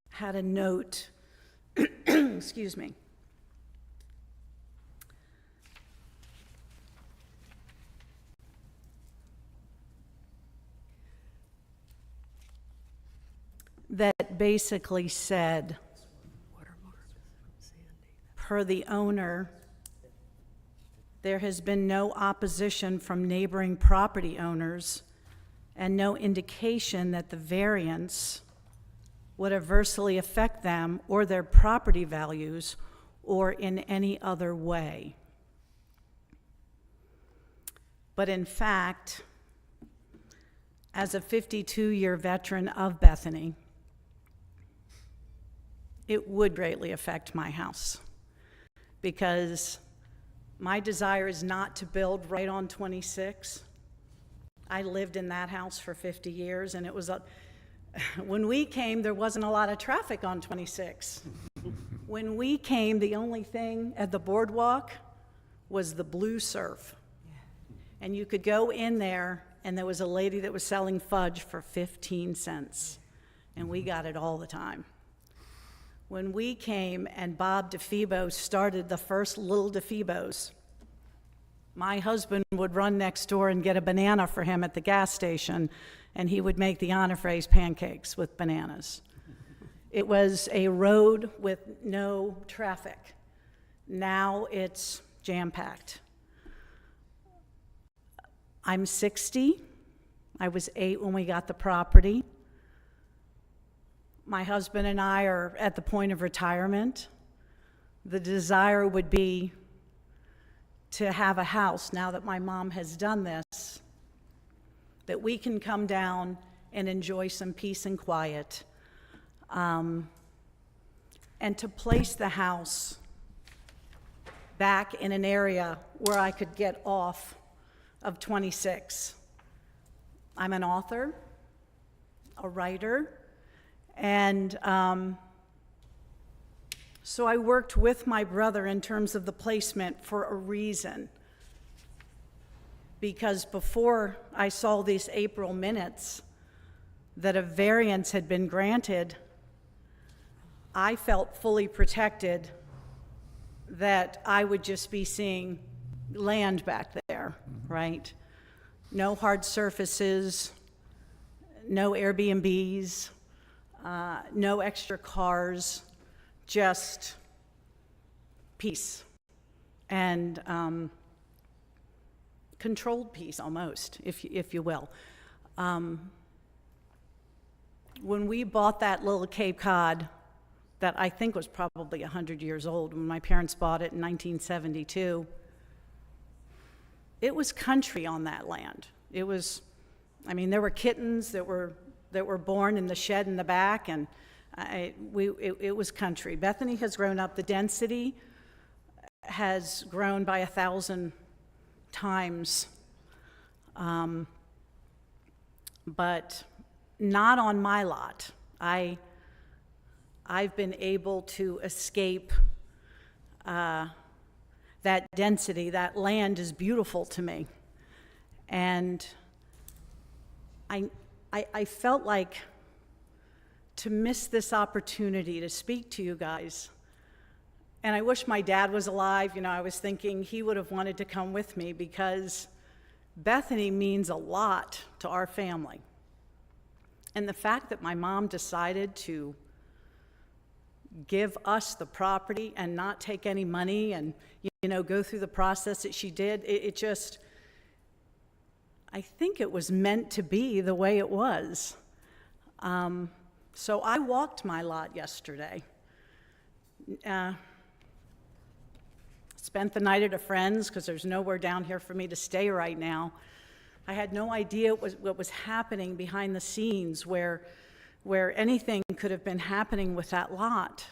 I: had a note, excuse me, that basically said, per the owner, there has been no opposition from neighboring property owners and no indication that the variance would adversely affect them or their property values or in any other way. But in fact, as a 52-year veteran of Bethany, it would greatly affect my house, because my desire is not to build right on 26. I lived in that house for 50 years, and it was when we came, there wasn't a lot of traffic on 26. When we came, the only thing at the boardwalk was the Blue Surf. And you could go in there, and there was a lady that was selling fudge for 15 cents, and we got it all the time. When we came and Bob DeFebo started the first Little DeFebos, my husband would run next door and get a banana for him at the gas station, and he would make the entrees pancakes with bananas. It was a road with no traffic. Now it's jam-packed. I'm 60. I was 8 when we got the property. My husband and I are at the point of retirement. The desire would be to have a house, now that my mom has done this, that we can come down and enjoy some peace and quiet, and to place the house back in an area where I could get off of 26. I'm an author, a writer, and so I worked with my brother in terms of the placement for a reason. Because before I saw these April minutes that a variance had been granted, I felt fully protected that I would just be seeing land back there, right? No hard surfaces, no Airbnbs, no extra cars, just peace and controlled peace almost, if you will. When we bought that little Cape Cod that I think was probably 100 years old, when my parents bought it in 1972, it was country on that land. It was, I mean, there were kittens that were born in the shed in the back, and it was country. Bethany has grown up. The density has grown by 1,000 times, but not on my lot. I've been able to escape that density. That land is beautiful to me, and I felt like to miss this opportunity to speak to you guys. And I wish my dad was alive. You know, I was thinking he would have wanted to come with me, because Bethany means a lot to our family. And the fact that my mom decided to give us the property and not take any money and, you know, go through the process that she did, it just, I think it was meant to be the way it was. So I walked my lot yesterday. Spent the night at a friend's because there's nowhere down here for me to stay right now. I had no idea what was happening behind the scenes, where anything could have been happening with that lot.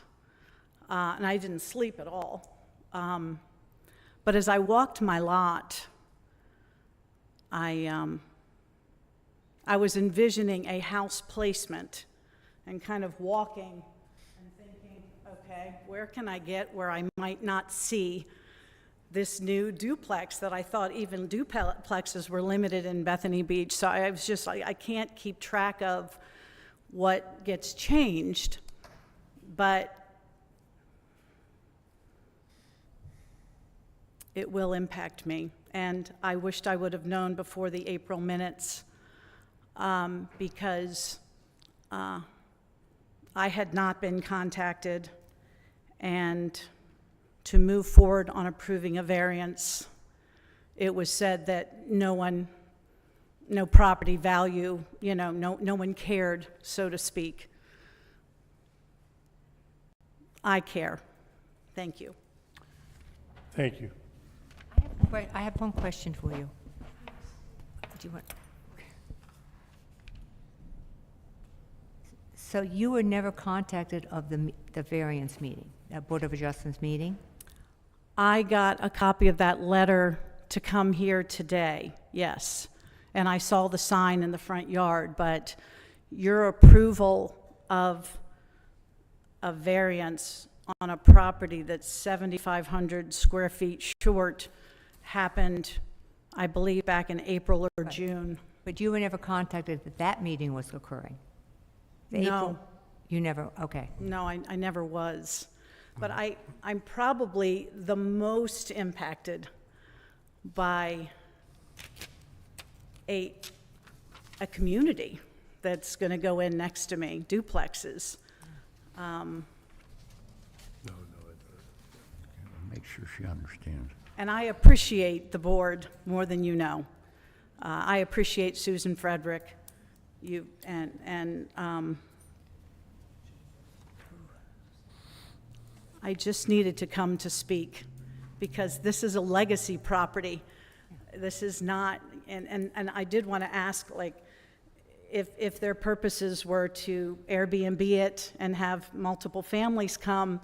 I: And I didn't sleep at all. But as I walked my lot, I was envisioning a house placement and kind of walking and thinking, okay, where can I get where I might not see this new duplex that I thought even duplexes were limited in Bethany Beach. So I was just, I can't keep track of what gets changed, but it will impact me. And I wished I would have known before the April minutes, because I had not been contacted, and to move forward on approving a variance, it was said that no property value, no one cared, so to speak. I care. Thank you.
A: Thank you.
E: I have one question for you. Do you want? So you were never contacted of the variance meeting, that Board of Adjustments meeting?
I: I got a copy of that letter to come here today, yes. And I saw the sign in the front yard, but your approval of a variance on a property that's 7,500 square feet short happened, I believe, back in April or June.
E: But you were never contacted that that meeting was occurring? The
I: No.
E: April- You never, okay.
I: No, I never was. But I'm probably the most impacted by a community that's going to go in next to me, duplexes.
B: Make sure she understands.
I: And I appreciate the board more than you know. I appreciate Susan Frederick, you, and I just needed to come to speak, because this is a legacy property. This is not, and I did want to ask, like, if their purposes were to Airbnb it and have multiple families come,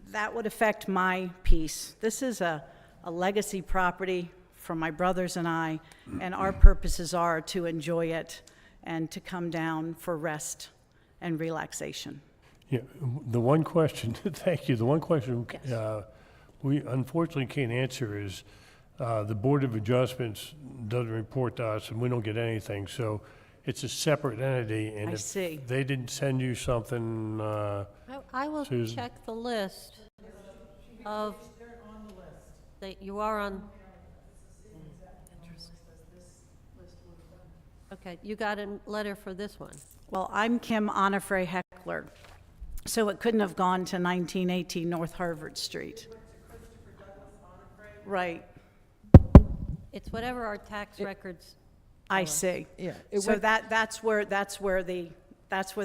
I: that would affect my piece. This is a legacy property for my brothers and I, and our purposes are to enjoy it and to come down for rest and relaxation.
A: Yeah, the one question, thank you, the one question
I: Yes.
A: we unfortunately can't answer is, the Board of Adjustments doesn't report to us, and we don't get anything, so it's a separate entity, and
I: I
A: if
I: see.
A: they didn't send you something,
D: I will
A: Susan?
D: check the list of. You are on. Okay, you got a letter for this one.
I: Well, I'm Kim Onifray Heckler, so it couldn't have gone to 1918 North Harvard Street. Right,
D: It's whatever our tax records.
I: I see.
J: Yeah,
I: So that's where the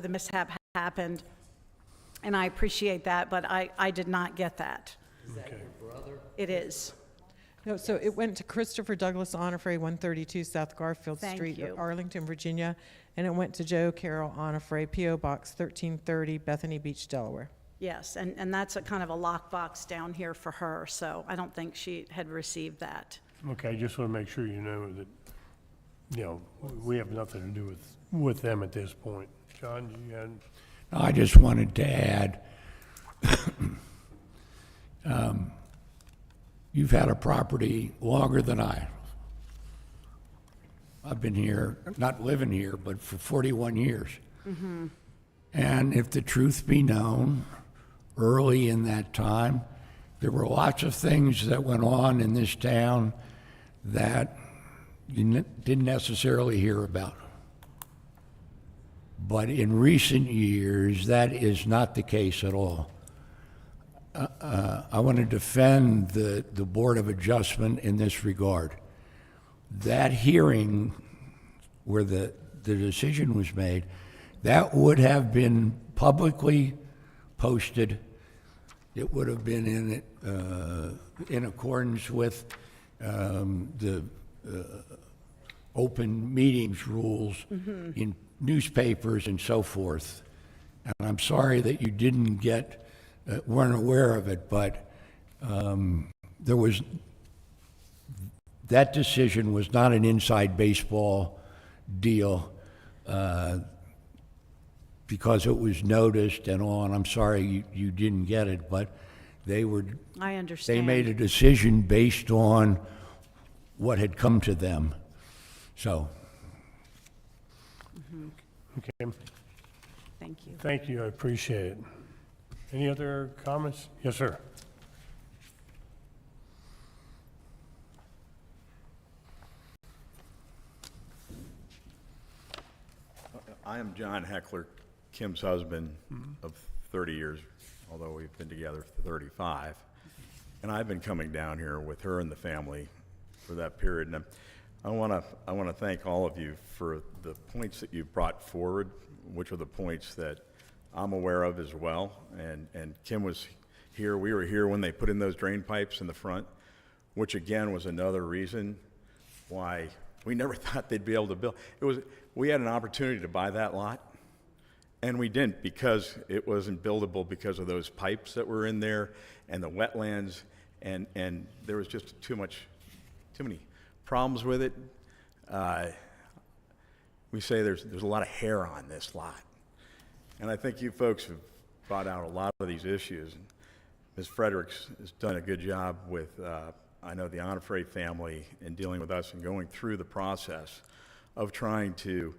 I: mishap happened, and I appreciate that, but I did not get that.
A: okay.
I: It is.
J: No, so it went to Christopher Douglas Onifray, 132 South Garfield
I: Thank
J: Street,
I: you.
J: Arlington, Virginia, and it went to Joe Carroll Onifray, P.O. Box 1330, Bethany Beach, Delaware.
I: Yes, and that's a kind of a lockbox down here for her, so I don't think she had received that.
A: Okay, I just want to make sure you know that, we have nothing to do with them at this point. John, you had,
B: I just wanted to add, you've had a property longer than I. I've been here, not living here, but for 41 years. And if the truth be known, early in that time, there were lots of things that went on in this town that you didn't necessarily hear about. But in recent years, that is not the case at all. I want to defend the Board of Adjustment in this regard. That hearing where the decision was made, that would have been publicly posted. It would have been in accordance with the open meetings rules in newspapers and so forth. And I'm sorry that you didn't weren't aware of it, but that decision was not an inside baseball deal because it was noticed and all, and I'm sorry you didn't get it, but They
I: I understand.
B: they made a decision based on what had come to them. So,
A: Okay,
I: Thank you.
A: thank you, I appreciate it. Any other comments? Yes, sir.
K: I am John Heckler, Kim's husband of 30 years, although we've been together for 35. And I've been coming down here with her and the family for that period. And I want to thank all of you for the points that you brought forward, which are the points that I'm aware of as well. And Kim was here, we were here when they put in those drain pipes in the front, which again was another reason why we never thought they'd be able to build. We had an opportunity to buy that lot, and we didn't because it wasn't buildable because of those pipes that were in there and the wetlands, and there was just too many problems with it. We say there's a lot of hair on this lot, and I think you folks have brought out a lot of these issues. And Ms. Fredericks has done a good job with, I know, the Onifray family in dealing with us and going through the process of trying to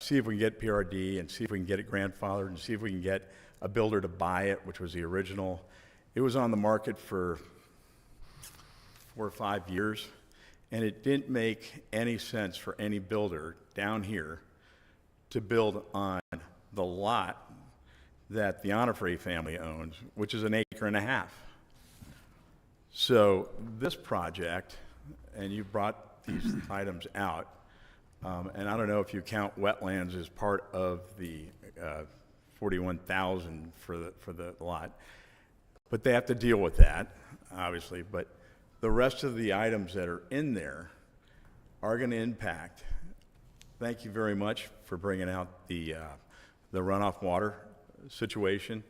K: see if we can get PRD and see if we can get it grandfathered and see if we can get a builder to buy it, which was the original. It was on the market for 4 or 5 years, and it didn't make any sense for any builder down here to build on the lot that the Onifray family owns, which is 1.5 acres. So this project, and you brought these items out, and I don't know if you count wetlands as part of the 41,000 for the lot, but they have to deal with that, obviously. But the rest of the items that are in there are going to impact. Thank you very much for bringing out the runoff water situation.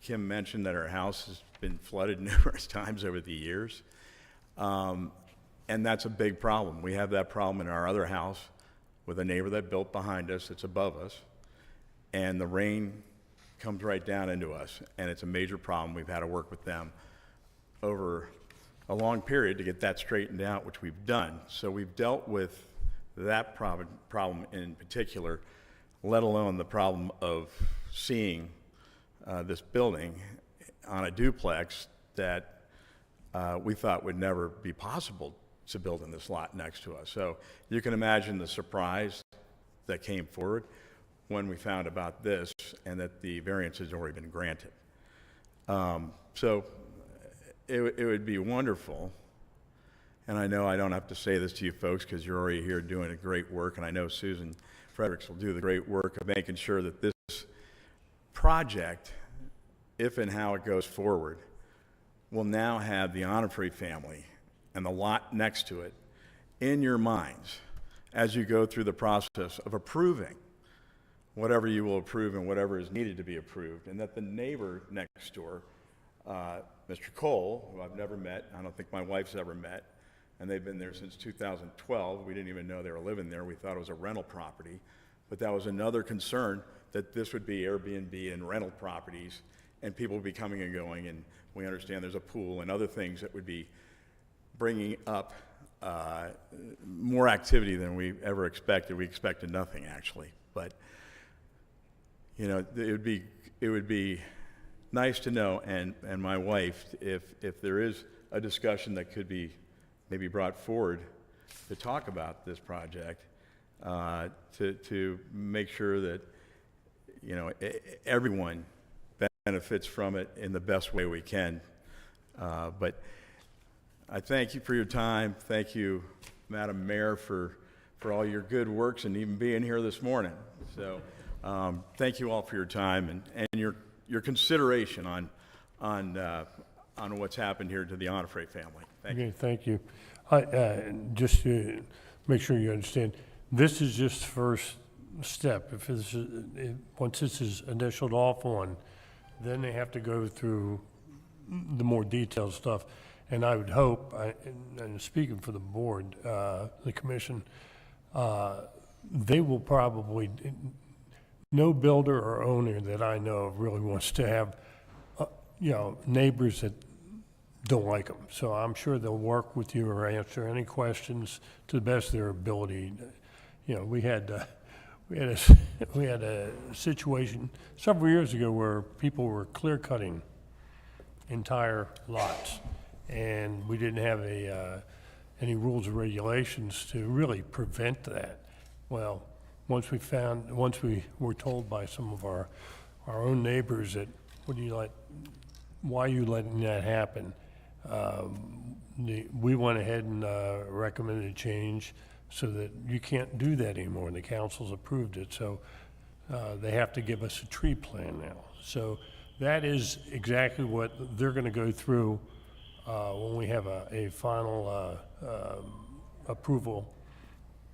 K: Kim mentioned that our house has been flooded numerous times over the years, and that's a big problem. We have that problem in our other house with a neighbor that built behind us, it's above us, and the rain comes right down into us, and it's a major problem. We've had to work with them over a long period to get that straightened out, which we've done. So we've dealt with that problem in particular, let alone the problem of seeing this building on a duplex that we thought would never be possible to build in this lot next to us. So you can imagine the surprise that came forward when we found about this and that the variance has already been granted. So it would be wonderful, and I know I don't have to say this to you folks because you're already here doing a great work, and I know Susan Fredericks will do the great work of making sure that this project, if and how it goes forward, will now have the Onifray family and the lot next to it in your minds as you go through the process of approving whatever you will approve and whatever is needed to be approved, and that the neighbor next door, Mr. Cole, who I've never met, I don't think my wife's ever met, and they've been there since 2012. We didn't even know they were living there. We thought it was a rental property, but that was another concern, that this would be Airbnb and rental properties, and people would be coming and going, and we understand there's a pool and other things that would be bringing up more activity than we ever expected. We expected nothing, actually, but you know, it would be nice to know, and my wife, if there is a discussion that could be maybe brought forward to talk about this project, to make sure that, you know, everyone benefits from it in the best way we can. But I thank you for your time. Thank you, Madam Mayor, for all your good works and even being here this morning. So thank you all for your time and your consideration on what's happened here to the Onifray family. Thank you.
A: Okay, thank you. Just to make sure you understand, this is just first step. Once this is initialed off on, then they have to go through the more detailed stuff. And I would hope, and speaking for the board, the commission, they will probably, no builder or owner that I know of really wants to have, neighbors that don't like them. So I'm sure they'll work with you or answer any questions to the best of their ability. We had a situation several years ago where people were clear cutting entire lots, and we didn't have any rules or regulations to really prevent that. Well, once we were told by some of our own neighbors that, why are you letting that happen? We went ahead and recommended a change so that you can't do that anymore. The council's approved it, so they have to give us a tree plan now. So that is exactly what they're gonna go through when we have a final approval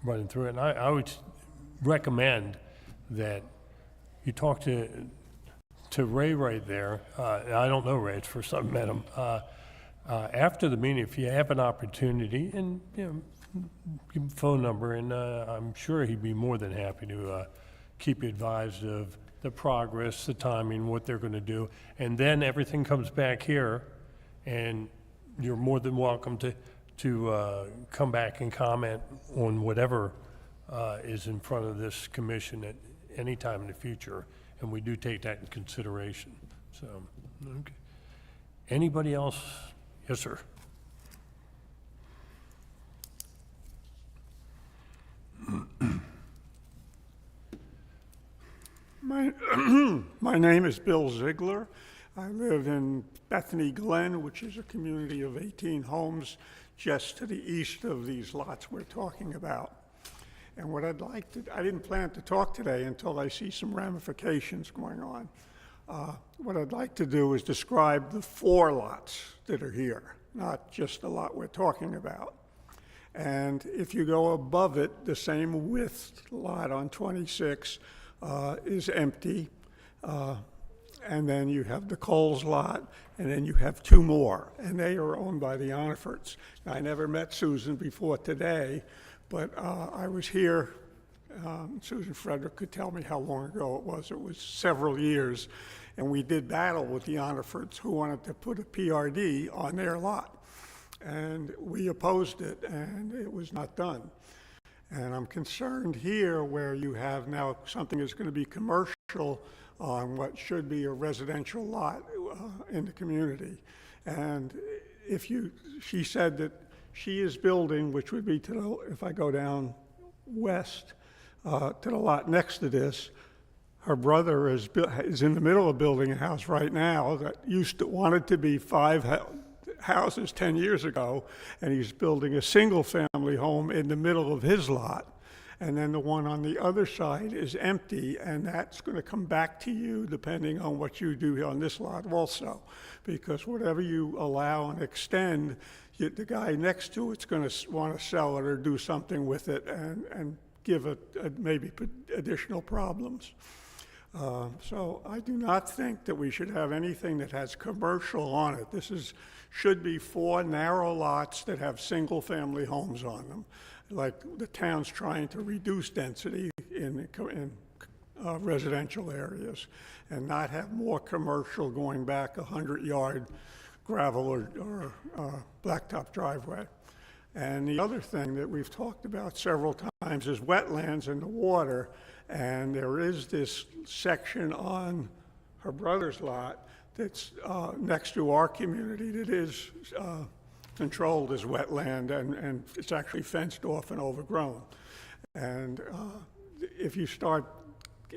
A: running through it. And I would recommend that you talk to Ray right there. I don't know Ray, it's the first time I met him. After the meeting, if you have an opportunity, and give him a phone number, and I'm sure he'd be more than happy to keep you advised of the progress, the timing, what they're going to do, and then everything comes back here, and you're more than welcome to come back and comment on whatever is in front of this commission at any time in the future, and we do take that in consideration. So, okay. Anybody else? Yes, sir.
L: My name is Bill Ziegler. I live in Bethany Glen, which is a community of 18 homes just to the east of these lots we're talking about. And what I'd like to, I didn't plan to talk today until I see some ramifications going on. What I'd like to do is describe the 4 lots that are here, not just the lot we're talking about. And if you go above it, the same width lot on 26 is empty. And then you have the Coles lot, and then you have 2 more, and they are owned by the Onifords. Now, I never met Susan before today, but I was here. Susan Frederick could tell me how long ago it was. It was several years, and we did battle with the Onifords who wanted to put a PRD on their lot. And we opposed it, and it was not done. And I'm concerned here where you have now something that's going to be commercial on what should be a residential lot in the community. And she said that she is building, which would be if I go down west to the lot next to this, her brother is in the middle of building a house right now that wanted to be 5 houses 10 years ago, and he's building a single-family home in the middle of his lot. And then the one on the other side is empty, and that's going to come back to you depending on what you do on this lot also. Because whatever you allow and extend, the guy next to it's going to want to sell it or do something with it and give it maybe additional problems. So I do not think that we should have anything that has commercial on it. This should be 4 narrow lots that have single-family homes on them, like the town's trying to reduce density in residential areas and not have more commercial going back 100-yard gravel or blacktop driveway. And the other thing that we've talked about several times is wetlands and the water. And there is this section on her brother's lot that's next to our community that is controlled as wetland, and it's actually fenced off and overgrown. And if you start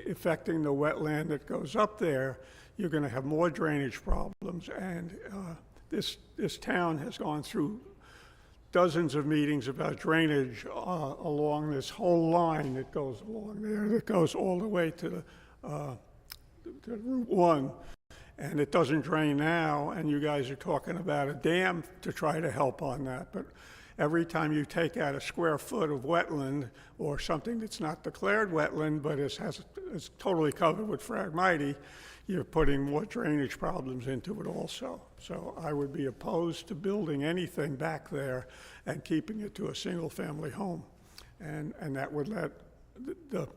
L: affecting the wetland that goes up there, you're going to have more drainage problems. And this town has gone through dozens of meetings about drainage along this whole line that goes along there, that goes all the way to Route 1. And it doesn't drain now, and you guys are talking about a dam to try to help on that. But every time you take out a square foot of wetland or something that's not declared wetland, but it's totally covered with Phragmite, you're putting more drainage problems into it also. So I would be opposed to building anything back there and keeping it to a single-family home. And that would let the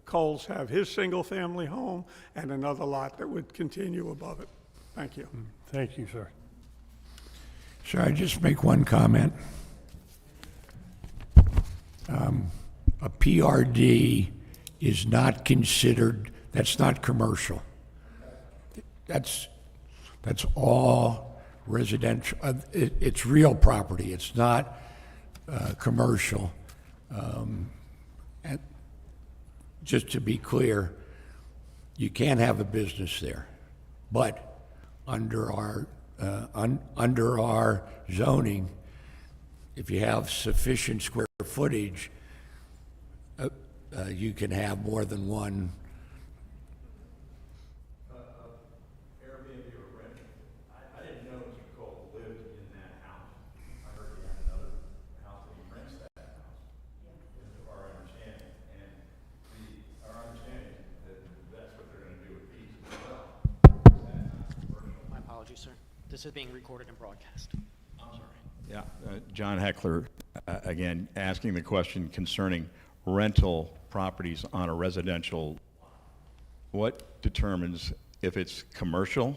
L: Coles have his single-family home and another lot that would continue above it. Thank you.
A: Thank you, sir.
B: Should I just make one comment? A PRD is not considered, that's not commercial. That's all residential, it's real property, it's not commercial. And just to be clear, you can't have a business there, but under our zoning, if you have sufficient square footage, you can have more than one.
K: Airbnb or renting. I didn't know Mr. Cole lived in that house. I heard he had another house that he rents that house. Is our understanding. And our understanding that that's what they're gonna do with these as well. Is that not commercial?
M: My apologies, sir. This is being recorded and broadcast. I'm sorry.
K: Yeah, John Heckler, again, asking the question concerning rental properties on a residential. What determines if it's commercial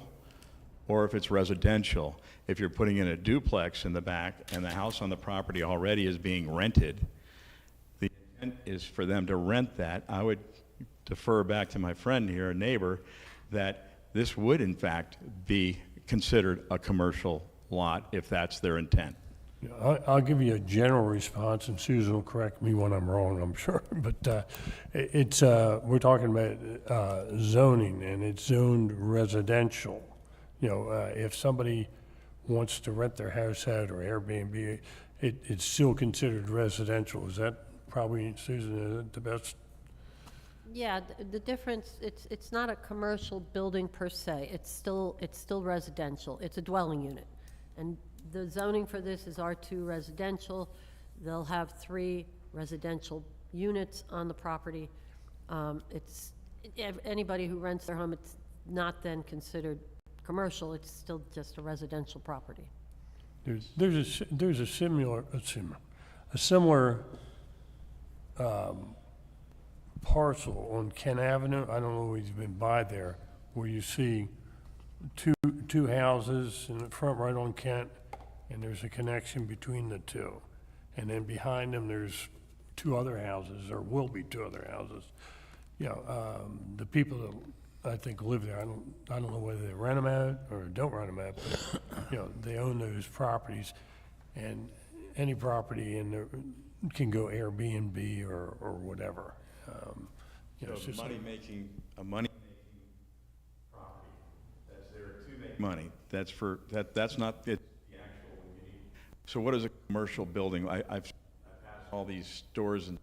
K: or if it's residential? If you're putting in a duplex in the back and the house on the property already is being rented, the intent is for them to rent that. I would defer back to my friend here, a neighbor, that this would in fact be considered a commercial lot if that's their intent.
A: Yeah, I'll give you a general response, and Susan will correct me when I'm wrong, I'm sure. But we're talking about zoning, and it's zoned residential. You know, if somebody wants to rent their house out or Airbnb, it's still considered residential. Is that probably, Susan, the best?
D: Yeah, the difference, it's not a commercial building per se. It's still residential. It's a dwelling unit. And the zoning for this is R2 residential. They'll have 3 residential units on the property. Anybody who rents their home, it's not then considered commercial. It's still just a residential property.
A: There's a similar parcel on Kent Avenue. I don't know if you've been by there, where you see two houses in the front right on Kent, and there's a connection between the two. And then behind them, there's 2 other houses, or will be 2 other houses. You know, the people that I think live there, I don't know whether they rent them out or don't rent them out, but, you know, they own those properties. And any property in there can go Airbnb or whatever. You know, it's
K: So
A: just like-
K: a money-making property that's there to make money, that's not it, the actual, what you need. So what is a commercial building? I've passed all these stores and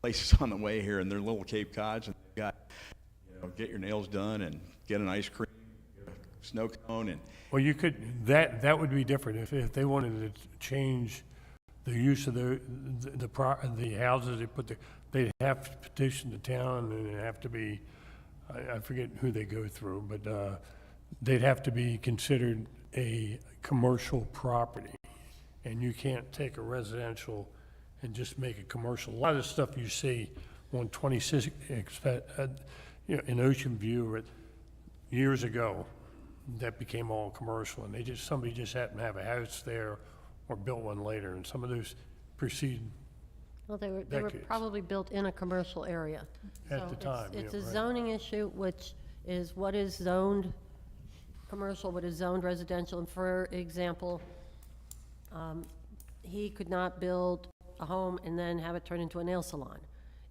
K: places on the way here, and they're little Cape Cods, and they've got, you know, get your nails done and get an ice cream, get a snow cone, and
A: Well, you could, that would be different if they wanted to change the use of the houses they put there. They'd have to petition the town, and it'd have to be, I forget who they go through, but they'd have to be considered a commercial property. And you can't take a residential and just make it commercial. A lot of the stuff you see on 26, you know, in Ocean View years ago, that became all commercial, and somebody just happened to have a house there or built one later, and some of those precede
D: Well, they were
A: decades.
D: probably built in a commercial area.
A: At
D: So
A: the time,
D: It's
A: yeah,
D: a
A: right.
D: zoning issue, which is what is zoned commercial, what is zoned residential. And for example, he could not build a home and then have it turn into a nail salon.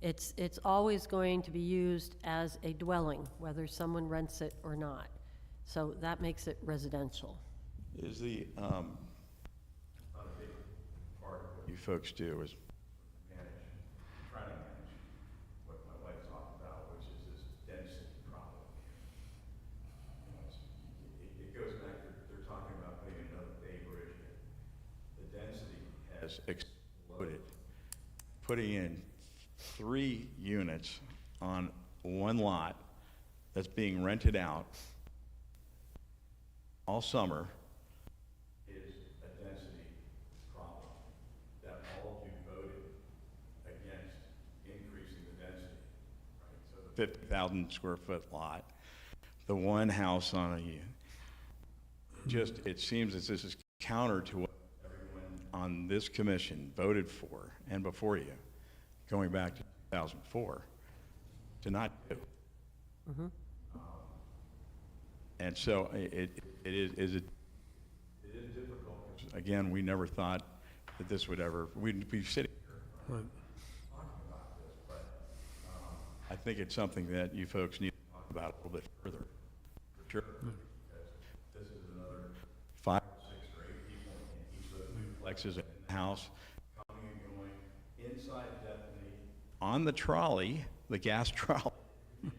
D: It's always going to be used as a dwelling, whether someone rents it or not. So that makes it residential.
K: is the, a big part of what you folks do is trying to manage what my wife talked about, which is this density problem. You know, it goes back, they're talking about putting another Bay Bridge in. The density has exploded. Putting in 3 units on one lot that's being rented out all summer is a density problem that all of you voted against increasing the density, right? So the 50,000 square foot lot, the one house on it seems as this is counter to what everyone on this commission voted for and before you, going back to 2004, to not do. And so it is difficult. Again, we never thought that this would ever, we'd be sitting here talking about this, but I think it's something that you folks need to talk about a little bit further. For sure. This is another 5 or 6 or 8 people in each of the duplexes in the house coming and going inside Bethany on the trolley, the gas trolley. You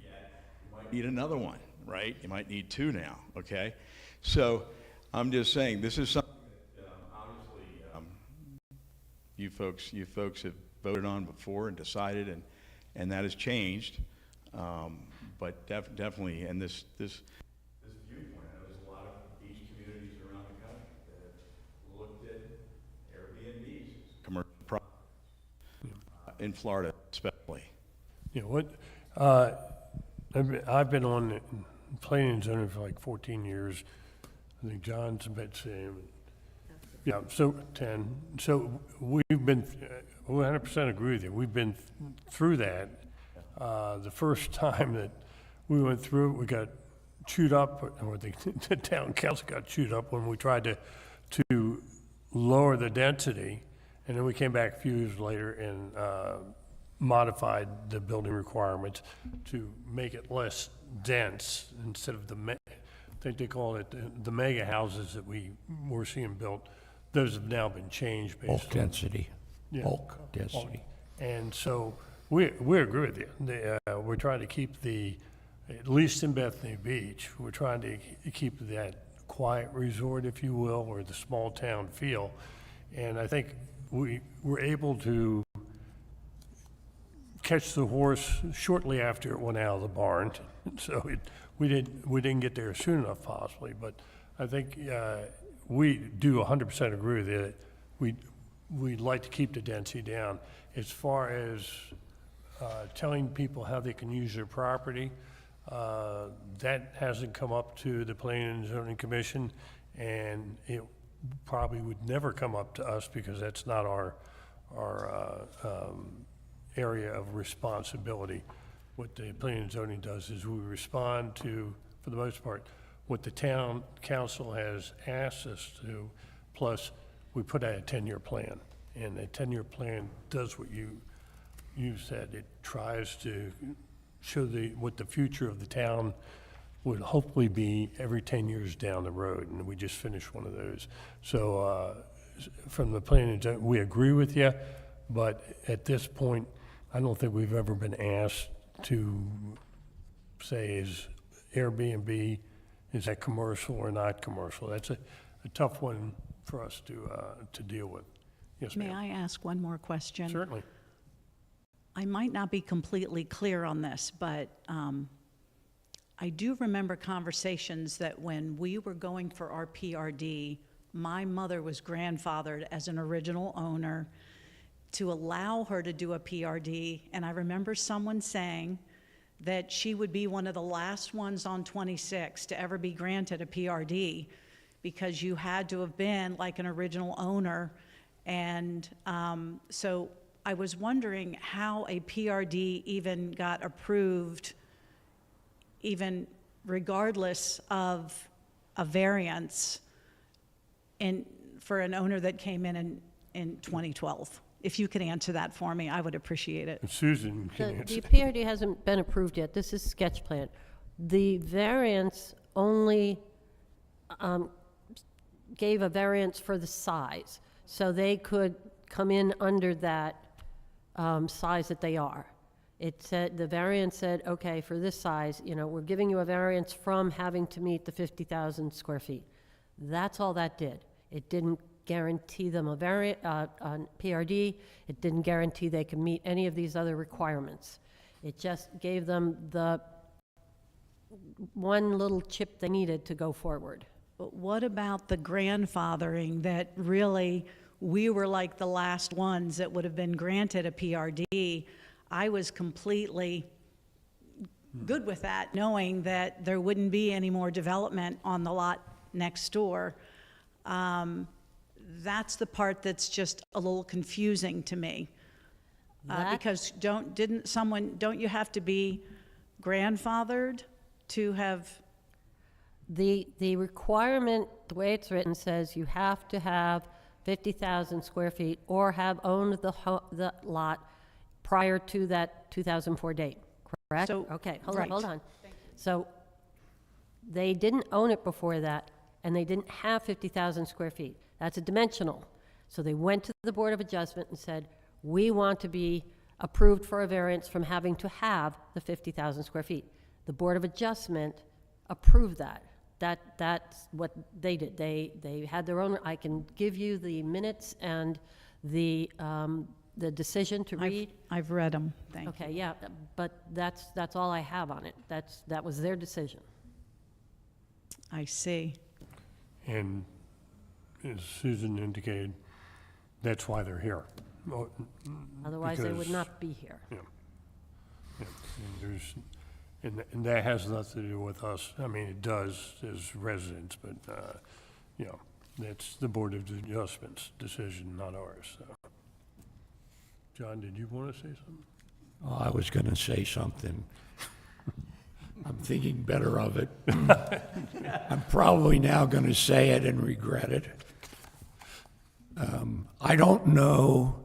K: might need another one, right? You might need 2 now, okay? So I'm just saying, this is something that obviously you folks have voted on before and decided, and that has changed. But definitely, and this viewpoint, I know there's a lot of beach communities around the country that have looked at Airbnbs, commercial properties, in Florida especially.
A: You know, what, I've been on the planning and zoning for like 14 years. I think John's about the same. Yeah, so 10. So we've been, 100% agree with you. We've been through that. The first time that we went through it, we got chewed up, or the town council got chewed up when we tried to lower the density. And then we came back a few years later and modified the building requirements to make it less dense instead of I think they call it the mega houses that we were seeing built. Those have now been changed based
B: Bulk
A: on
B: density.
A: yeah,
B: Bulk density.
A: And so we agree with you. We're trying to keep at least in Bethany Beach, we're trying to keep that quiet resort, if you will, or the small town feel. And I think we were able to catch the horse shortly after it went out of the barn. So we didn't get there soon enough possibly, but I think we do 100% agree with it. We'd like to keep the density down. As far as telling people how they can use their property, that hasn't come up to the Planning and Zoning Commission, and it probably would never come up to us because that's not our area of responsibility. What the Planning and Zoning does is we respond to, for the most part, what the town council has asked us to, plus we put out a 10-year plan. And a 10-year plan does what you said. It tries to show what the future of the town would hopefully be every 10 years down the road, and we just finished one of those. So from the Planning and Zoning, we agree with you, but at this point, I don't think we've ever been asked to say, is Airbnb, is that commercial or not commercial? That's a tough one for us to deal with. Yes,
I: May
A: ma'am.
I: I ask one more question?
A: Certainly.
I: I might not be completely clear on this, but I do remember conversations that when we were going for our PRD, my mother was grandfathered as an original owner to allow her to do a PRD, and I remember someone saying that she would be one of the last ones on 26 to ever be granted a PRD because you had to have been like an original owner. And so I was wondering how a PRD even got approved, even regardless of a variance for an owner that came in 2012. If you could answer that for me, I would appreciate it.
A: Susan can
D: The
A: answer.
D: PRD hasn't been approved yet. This is sketch plan. The variance only gave a variance for the size. So they could come in under that size that they are. It said, the variance said, okay, for this size, we're giving you a variance from having to meet the 50,000 square feet. That's all that did. It didn't guarantee them a PRD. It didn't guarantee they can meet any of these other requirements. It just gave them the one little chip they needed to go forward.
I: But what about the grandfathering that really we were like the last ones that would have been granted a PRD? I was completely good with that, knowing that there wouldn't be any more development on the lot next door. That's the part that's just a little confusing to me.
D: That-
I: Because don't you have to be grandfathered to have,
D: The requirement, the way it's written, says you have to have 50,000 square feet or have owned the lot prior to that 2004 date, correct?
I: So-
D: Okay,
I: right.
D: hold on. So they didn't own it before that, and they didn't have 50,000 square feet. That's a dimensional. So they went to the Board of Adjustment and said, we want to be approved for a variance from having to have the 50,000 square feet. The Board of Adjustment approved that. That's what they did. They had their own, I can give you the minutes and the decision to read.
I: I've read them, thank you.
D: Okay, yeah, but that's all I have on it. That was their decision.
I: I see.
A: And as Susan indicated, that's why they're here. Well,
D: Otherwise, they would
A: because-
D: not be here.
A: Yeah. Yeah, and and that has nothing to do with us. I mean, it does as residents, but, you know, that's the Board of Adjustment's decision, not ours, so. John, did you want to say something?
B: Oh, I was going to say something. I'm thinking better of it. I'm probably now going to say it and regret it. I don't know,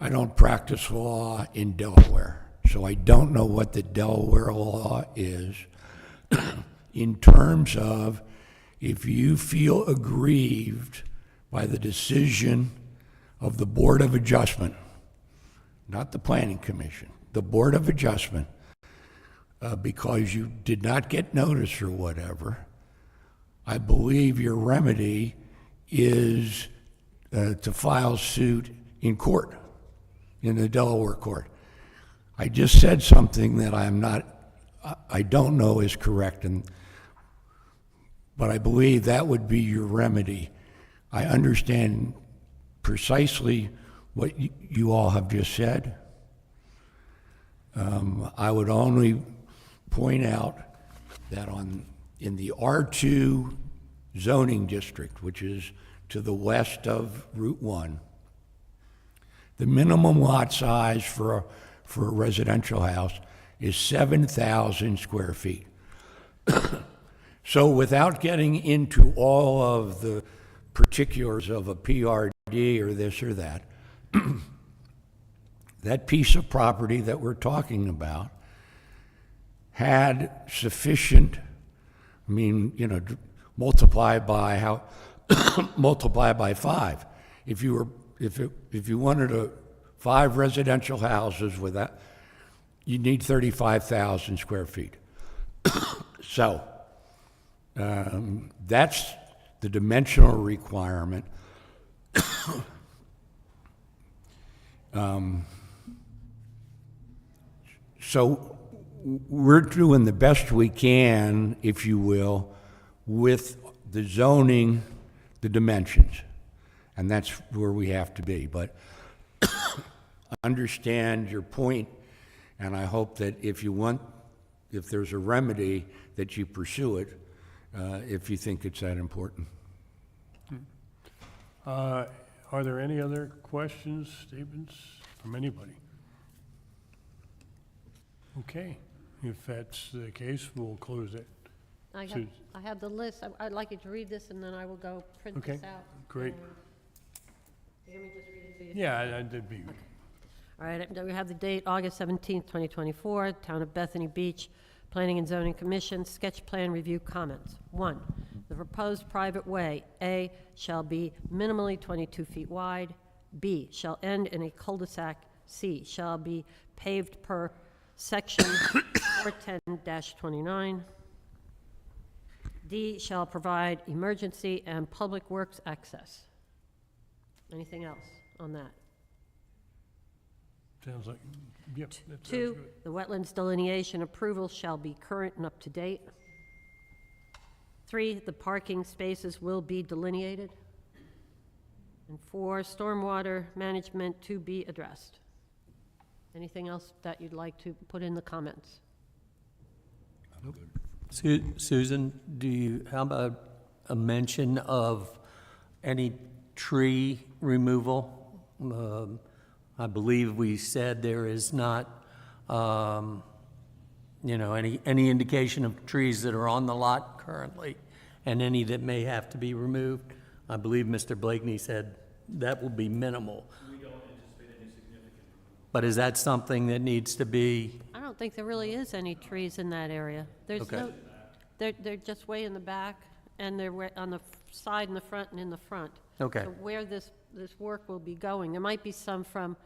B: I don't practice law in Delaware, so I don't know what the Delaware law is in terms of if you feel aggrieved by the decision of the Board of Adjustment, not the Planning Commission, the Board of Adjustment, because you did not get notice or whatever, I believe your remedy is to file suit in court, in the Delaware court. I just said something that I don't know is correct, but I believe that would be your remedy. I understand precisely what you all have just said. I would only point out that in the R2 zoning district, which is to the west of Route 1, the minimum lot size for a residential house is 7,000 square feet. So without getting into all of the particulars of a PRD or this or that, that piece of property that we're talking about had sufficient, I mean, you know, multiply by 5. If you wanted 5 residential houses with that, you need 35,000 square feet. So that's the dimensional requirement. So we're doing the best we can, if you will, with the zoning, the dimensions, and that's where we have to be. But I understand your point, and I hope that if there's a remedy, that you pursue it, if you think it's that important.
A: Are there any other questions, statements from anybody? Okay, if that's the case, we'll close it.
D: I
A: Susan.
D: have the list. I'd like you to read this, and then I will go print
A: Okay,
D: this out.
A: great.
D: You want me to just read it to you?
A: Yeah, that'd be good.
D: All right, we have the date, August 17th, 2024, Town of Bethany Beach, Planning and Zoning Commission, sketch plan review comments. 1, the proposed private way, A, shall be minimally 22 feet wide, B, shall end in a cul-de-sac, C, shall be paved per section 410-29, D, shall provide emergency and public works access. Anything else on that?
A: Sounds like, yep, that sounds
D: 2,
A: good.
D: the wetlands delineation approval shall be current and up to date. 3, the parking spaces will be delineated. And 4, stormwater management to be addressed. Anything else that you'd like to put in the comments?
C: Susan, how about a mention of any tree removal. I believe we said there is not, any indication of trees that are on the lot currently and any that may have to be removed. I believe Mr. Blakeney said that will be minimal.
H: We don't anticipate any significant.
C: But is that something that needs to be,
D: I don't think there really is any trees in that area. There's
C: Okay.
D: no, they're just way in the back, and they're on the side and the front and in the front.
C: Okay.
D: So where this work will be going, there might be some from,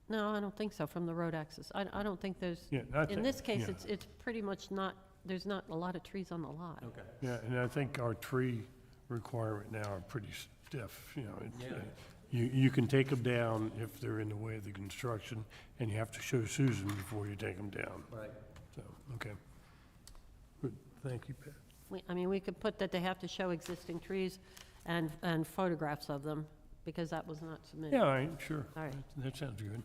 D: no, I don't think so, from the road access. I don't think there's,
A: Yeah, that's
D: in
A: it,
D: this case,
A: yeah.
D: it's pretty much not, there's not a lot of trees on the lot.
C: okay.
A: Yeah, and I think our tree requirement now are pretty stiff, you know. You can take them down if they're in the way of the construction, and you have to show Susan before you take them down.
C: Right.
A: So, okay. Good, thank you, Pat.
D: We could put that they have to show existing trees and photographs of them, because that was not submitted.
A: Yeah, all right, sure.
D: All right.
A: That sounds good.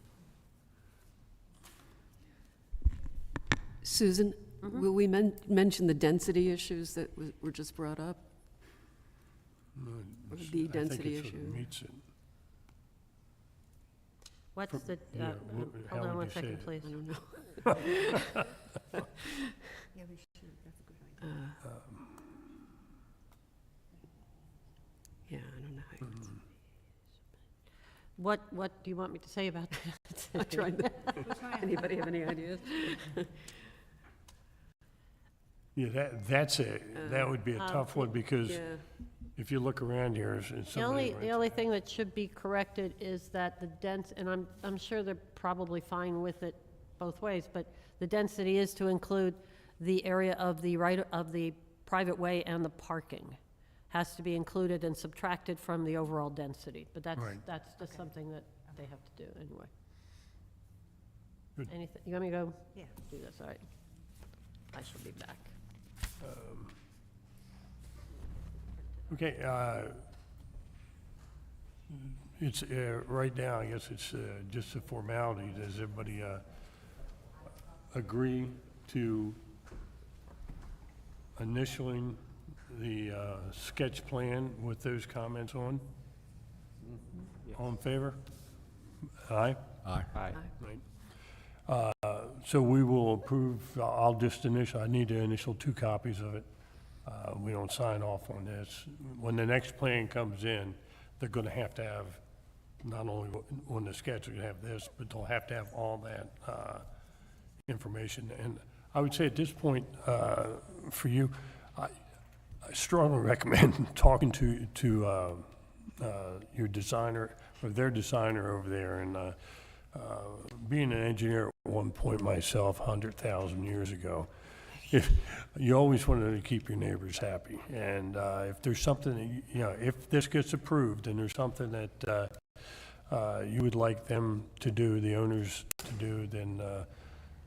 F: Susan, will we mention the density issues that were just brought up? Or the density
A: I think it sort of
F: issue?
A: meets it.
D: What's the,
A: yeah, how
D: hold on
A: would
D: one
A: you say
D: second,
A: it?
D: please.
F: I don't know.
E: Yeah, we should, that's a good idea.
F: Yeah, I don't know how you would
D: What do you want me to say about that?
F: I'm trying to, anybody have any ideas?
A: Yeah, that would be a tough one, because
F: Yeah,
A: if you look around here, it's
D: The
A: somebody.
D: the only thing that should be corrected is that the and I'm sure they're probably fine with it both ways, but the density is to include the area of the private way and the parking. Has to be included and subtracted from the overall density, but
A: Right.
D: that's just something that they have to do anyway.
A: Good.
D: Anything, you want me to go?
E: Yeah.
D: Do this, all right. I shall be back.
A: Okay, it's, right now, I guess it's just a formality. Does everybody agree to initialing the sketch plan with those comments on? All in favor? Aye?
B: Aye.
A: Right. So we will approve, I'll just initial, I need to initial 2 copies of it. We don't sign off on this. When the next plan comes in, they're gonna have to have, not only on the sketch, they're gonna have this, but they'll have to have all that information. And I would say at this point, for you, I strongly recommend talking to your designer, or their designer over there. And being an engineer at one point myself, 100,000 years ago, you always wanted to keep your neighbors happy. And if there's something, that if this gets approved and there's something that you would like them to do, the owners to do, then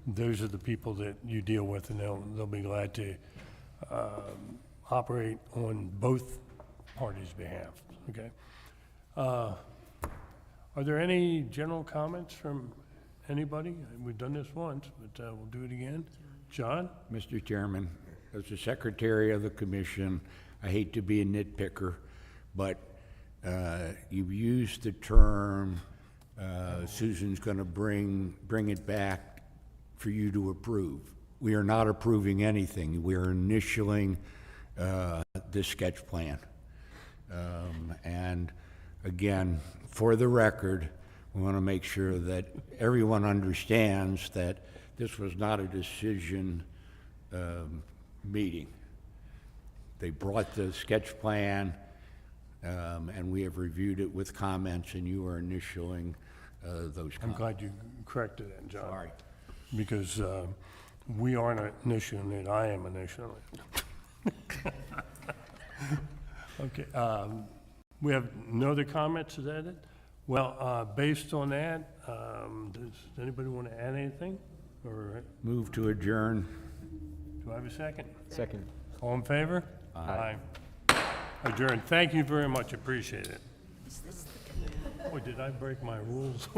A: those are the people that you deal with, and they'll be glad to operate on both parties' behalf, okay? Are there any general comments from anybody? We've done this once, but we'll do it again. John?
B: Mr. Chairman, as the secretary of the commission, I hate to be a nitpicker, but you've used the term, Susan's going to bring it back for you to approve. We are not approving anything. We are initialing this sketch plan. And again, for the record, we want to make sure that everyone understands that this was not a decision meeting. They brought the sketch plan, and we have reviewed it with comments, and you are initialing those comments.
A: I'm glad you corrected that, John.
B: Sorry.
A: Because we aren't initialing it, I am initialing it. Okay, we have no other comments, is that it? Well, based on that, does anybody want to add anything? Or
B: Move to adjourn.
A: do I have a second?
G: Second.
A: All in favor? Aye. Adjourned. Thank you very much, appreciate it. Boy, did I break my rules?